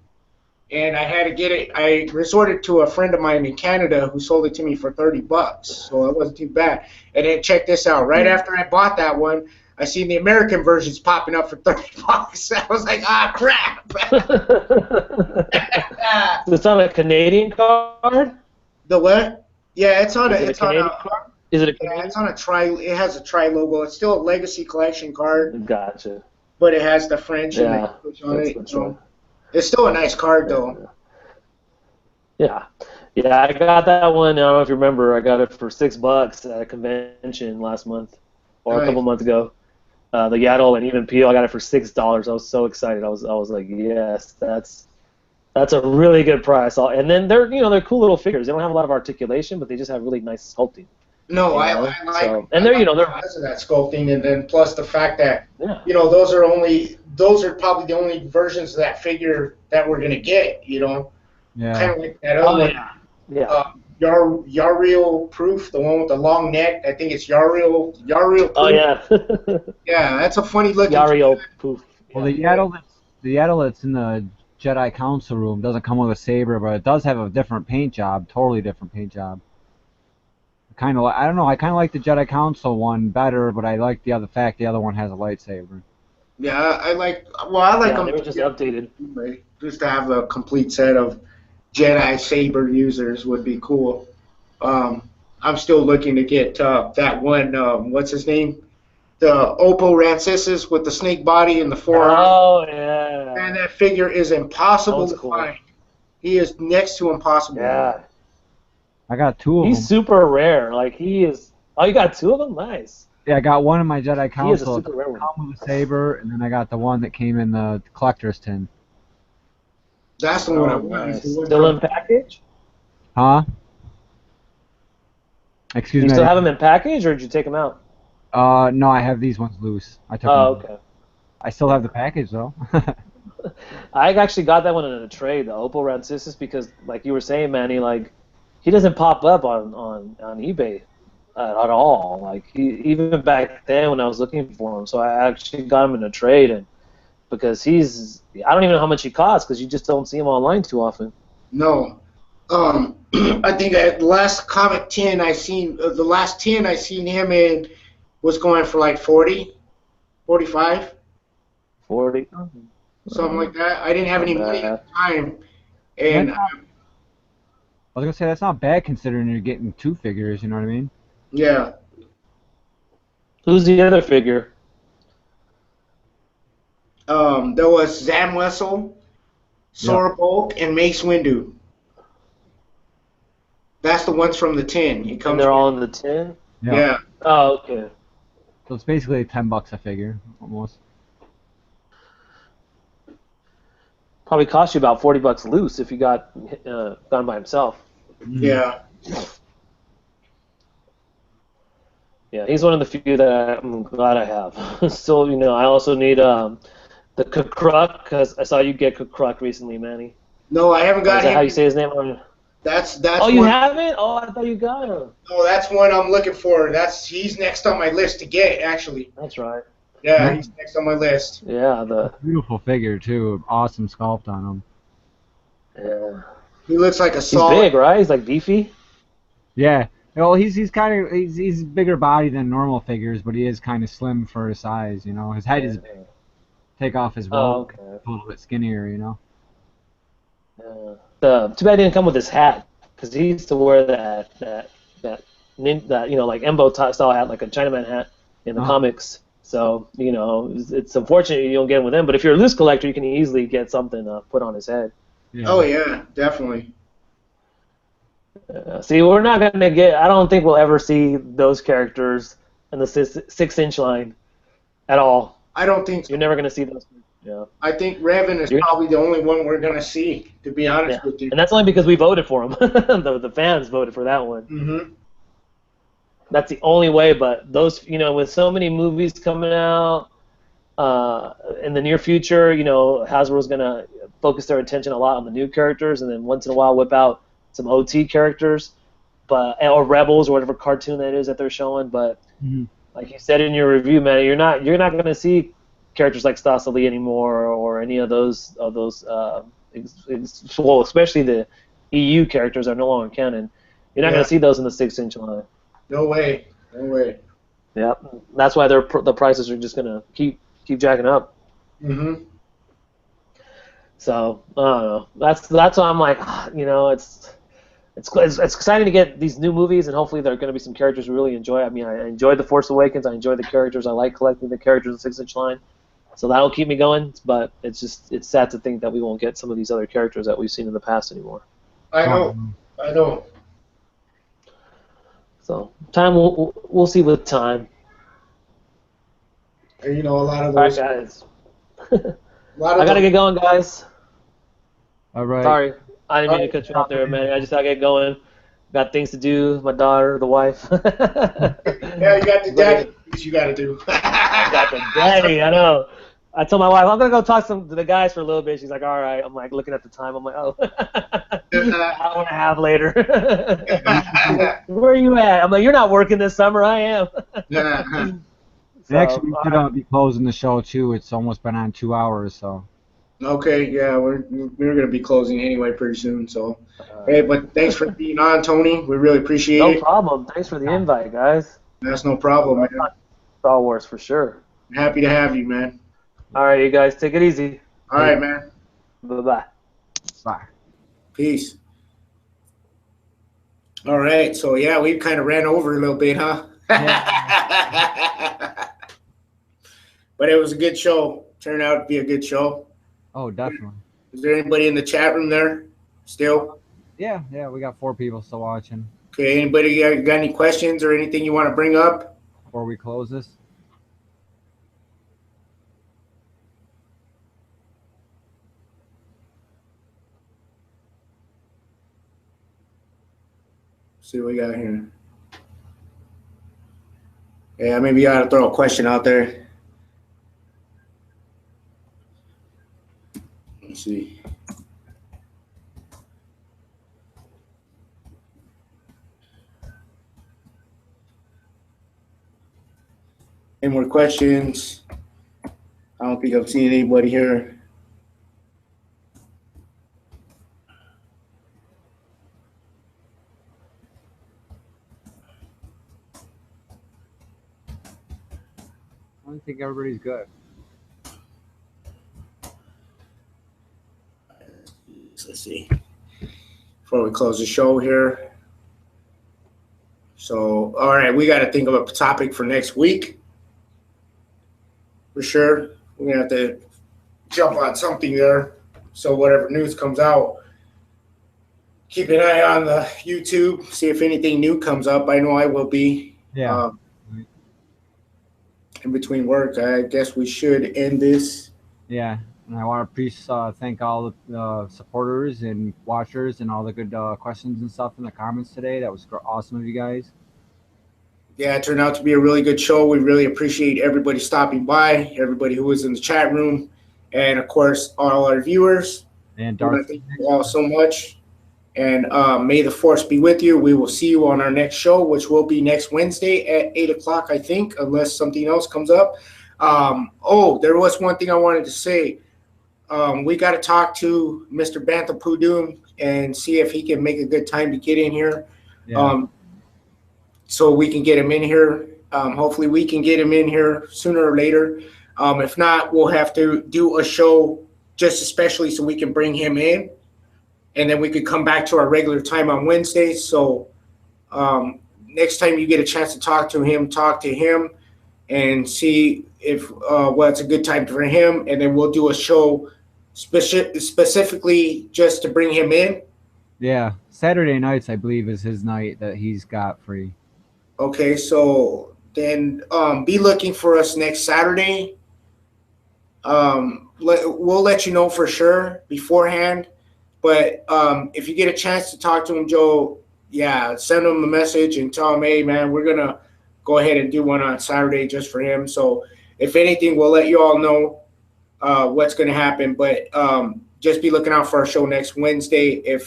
and I had to get it. I resorted to a friend of mine in Canada who sold it to me for $30, so it wasn't too bad. And then check this out. Right after I bought that one, I seen the American versions popping up for $30. I was like, crap. It's on a Canadian card? The what? Yeah, it's on a Canadian card? Is it a Canadian? Yeah, it's on a it has a tri logo. It's still a Legacy Collection card. Gotcha. But it has the French and the English on it. So it's still a nice card though. Yeah. Yeah, I got that one. I don't know if you remember. I got it for $6 at a convention last month or a couple months ago. The Yaddle and even Peel, I got it for $6. I was so excited. I was like, yes, that's a really good price. And then they're cool little figures. They don't have a lot of articulation, but they just have really nice sculpting. No, I like. So, and they're because of that sculpting, and then plus the fact that those are probably the only versions of that figure that we're gonna get. Yeah. Kind of like that other one. Yeah. Yariel Proof, the one with the long neck. I think it's Yariel Proof. Oh yeah. Yeah, that's a funny looking. Yariel Proof. Well, the Yaddle that's in the Jedi Council room doesn't come with a saber, but it does have a different paint job, totally different paint job. I don't know. I kind of like the Jedi Council one better, but I like the other one has a lightsaber. Yeah, I like them. They were just updated. Just to have a complete set of Jedi saber users would be cool. I'm still looking to get that one. What's his name? The Oppo Rancisis with the snake body and the forearm. Oh yeah. And that figure is impossible to find. He is next to impossible. Yeah. I got 2 of them. He's super rare. Like he is. Oh, you got 2 of them? Nice. Yeah, I got one in my Jedi Council. He is a super rare one. With a saber, and then I got the one that came in the collector's tin. That's the one I Oh, want. nice. The one Still from- in package? Huh? Excuse You me. still have them in package, or did you take them out? No, I have these ones loose. I took Oh, them. okay. I still have the package though. I actually got that one in a trade, the Opal Rancissus, because like you were saying, Manny, like he doesn't pop up on eBay at all. Like even back then when I was looking for him, so I actually got him in a trade, and because I don't even know how much he costs because you just don't see him online too often. No. I think the last Comic 10 I seen, the last 10 I seen him in was going for like 40, 45, 40. something like that. I didn't have any money at the time. And I was gonna say that's not bad considering you're getting 2 figures. You know what I mean? yeah, Who's the other figure? there was Zam Wessel, Sora Bulk, and Mace Windu. That's the ones from the 10. It And comes they're with, all in the tin? yeah. Oh, okay. So it's basically $10 a figure, almost. Probably cost you about $40 loose if you got gone by himself. Yeah. Yeah, he's one of the few that I'm glad I have. Still, I also need the Kukruck because I saw you get Kukruck recently, Manny. No, I haven't Or got is that him. how you say his name? That's Oh, you one. haven't? Oh, I thought you got him. No, that's one I'm looking for. He's next on my list to get, actually. That's right. Yeah, he's next on my list. Yeah, Beautiful figure too. Awesome sculpt on him. yeah. He looks like a He's solid. big, right? He's like beefy. Yeah. Well, he's kind of he's bigger body than normal figures, but he is kind of slim for his size. You know, his head is big. Take off his robe, Oh, okay. a little bit skinnier. You know. Too bad he didn't come with his hat because he used to wear that like Embo style hat, like a Chinaman hat in the comics. So it's unfortunate you don't get him with him. But if you're a loose collector, you can easily get something put on his head. Yeah. Oh yeah, definitely. See, we're not gonna get. I don't think we'll ever see those characters in the 6-inch line at all. I don't think so. You're never gonna see those. Yeah. I think Revan is probably the only one we're gonna see, to be honest with you. And that's only because we voted for him. the fans voted for that one. Mm-hmm. That's the only way. But those, with so many movies coming out in the near future, Hasbro's gonna focus their attention a lot on the new characters, and then once in a while whip out some OT characters, or Rebels or whatever cartoon that is that they're showing. But like you said in your review, man, you're not gonna see characters like Stas Ali anymore, or any of those well, especially the EU characters are no longer canon. You're not going to see those in the 6-inch line. No way. No way. Yep. That's why the prices are just going to keep jacking up. Mm-hmm. So I don't know. That's why I'm like, it's exciting to get these new movies, and hopefully there are going to be some characters we really enjoy. I mean, I enjoyed The Force Awakens. I enjoy the characters. I like collecting the characters in the 6-inch line. So that'll keep me going, but it's sad to think that we won't get some of these other characters that we've seen in the past anymore. I know. So time we'll see with time. And a lot of those. All right, guys. I gotta get going, guys. All right. Sorry, I didn't mean to cut you off there, man. I just gotta get going. Got things to do. My daughter, the wife. Yeah, you got the daddy. You gotta do. I got the daddy. I know. I told my wife I'm gonna go talk to the guys for a little bit. She's like, all right. I'm like looking at the time. I'm like, oh, an hour and a half later. Where are you at? I'm like, you're not working this summer. I am. So, Actually, we could be closing the show too. It's almost been on 2 hours, so. Okay, yeah, we're gonna be closing anyway pretty soon. So, hey, but thanks for being on, Tony. We really appreciate it. No problem. Thanks for the invite, guys. That's no problem, man. Star Wars for sure. Happy to have you, man. All right, you guys, take it easy. All right, man. Bye-bye. Bye. Peace. All right, so yeah, we kind of ran over a little bit, huh? Yeah. But it was a good show. Turned out to be a good show. Oh, definitely. Is there anybody in the chat room there still? Yeah, we got 4 people still watching. Okay, anybody got any questions or anything you want to bring up? Before we close this? see what we got here. Yeah, maybe you ought to throw a question out there. Let's see. Any more questions? I don't think I've seen anybody here. I think everybody's good. Let's see. Before we close the show here. So, all right, we got to think of a topic for next week. For sure. We're going to have to jump on something there. So whatever news comes out, keep an eye on the YouTube, see if anything new comes up. I know I will be. Yeah. In between work, I guess we should end this. Yeah. And I want to please thank all the supporters and watchers and all the good questions and stuff in the comments today. That was awesome of you guys. Yeah, it turned out to be a really good show. We really appreciate everybody stopping by, everybody who was in the chat room, and, of course, all our viewers. And Darth. Thank you all so much. And may the force be with you. We will see you on our next show, which will be next Wednesday at 8 o'clock, I think, unless something else comes up. There was one thing I wanted to say. We got to talk to Mr. Bantha Pudum and see if he can make a good time to get in here. Yeah. So we can get him in here. Hopefully we can get him in here sooner or later. If not, we'll have to do a show just especially so we can bring him in. And then we could come back to our regular time on Wednesdays. So next time you get a chance to talk to him and see if what's a good time for him. And then we'll do a show specifically just to bring him in. Yeah. Saturday nights, I believe, is his night that he's got free. Okay, so then be looking for us next Saturday. We'll let you know for sure beforehand. But if you get a chance to talk to him, Joe, yeah, send him a message and tell him, hey, man, we're going to go ahead and do one on Saturday just for him. So if anything, we'll let you all know what's going to happen. But just be looking out for our show next Wednesday.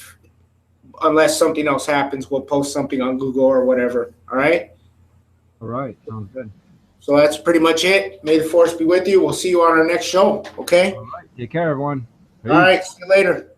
Unless something else happens, we'll post something on Google or whatever. All right? All right. Sounds good. So that's pretty much it. May the force be with you. We'll see you on our next show. Okay? All right. Take care, everyone. All right. See you later.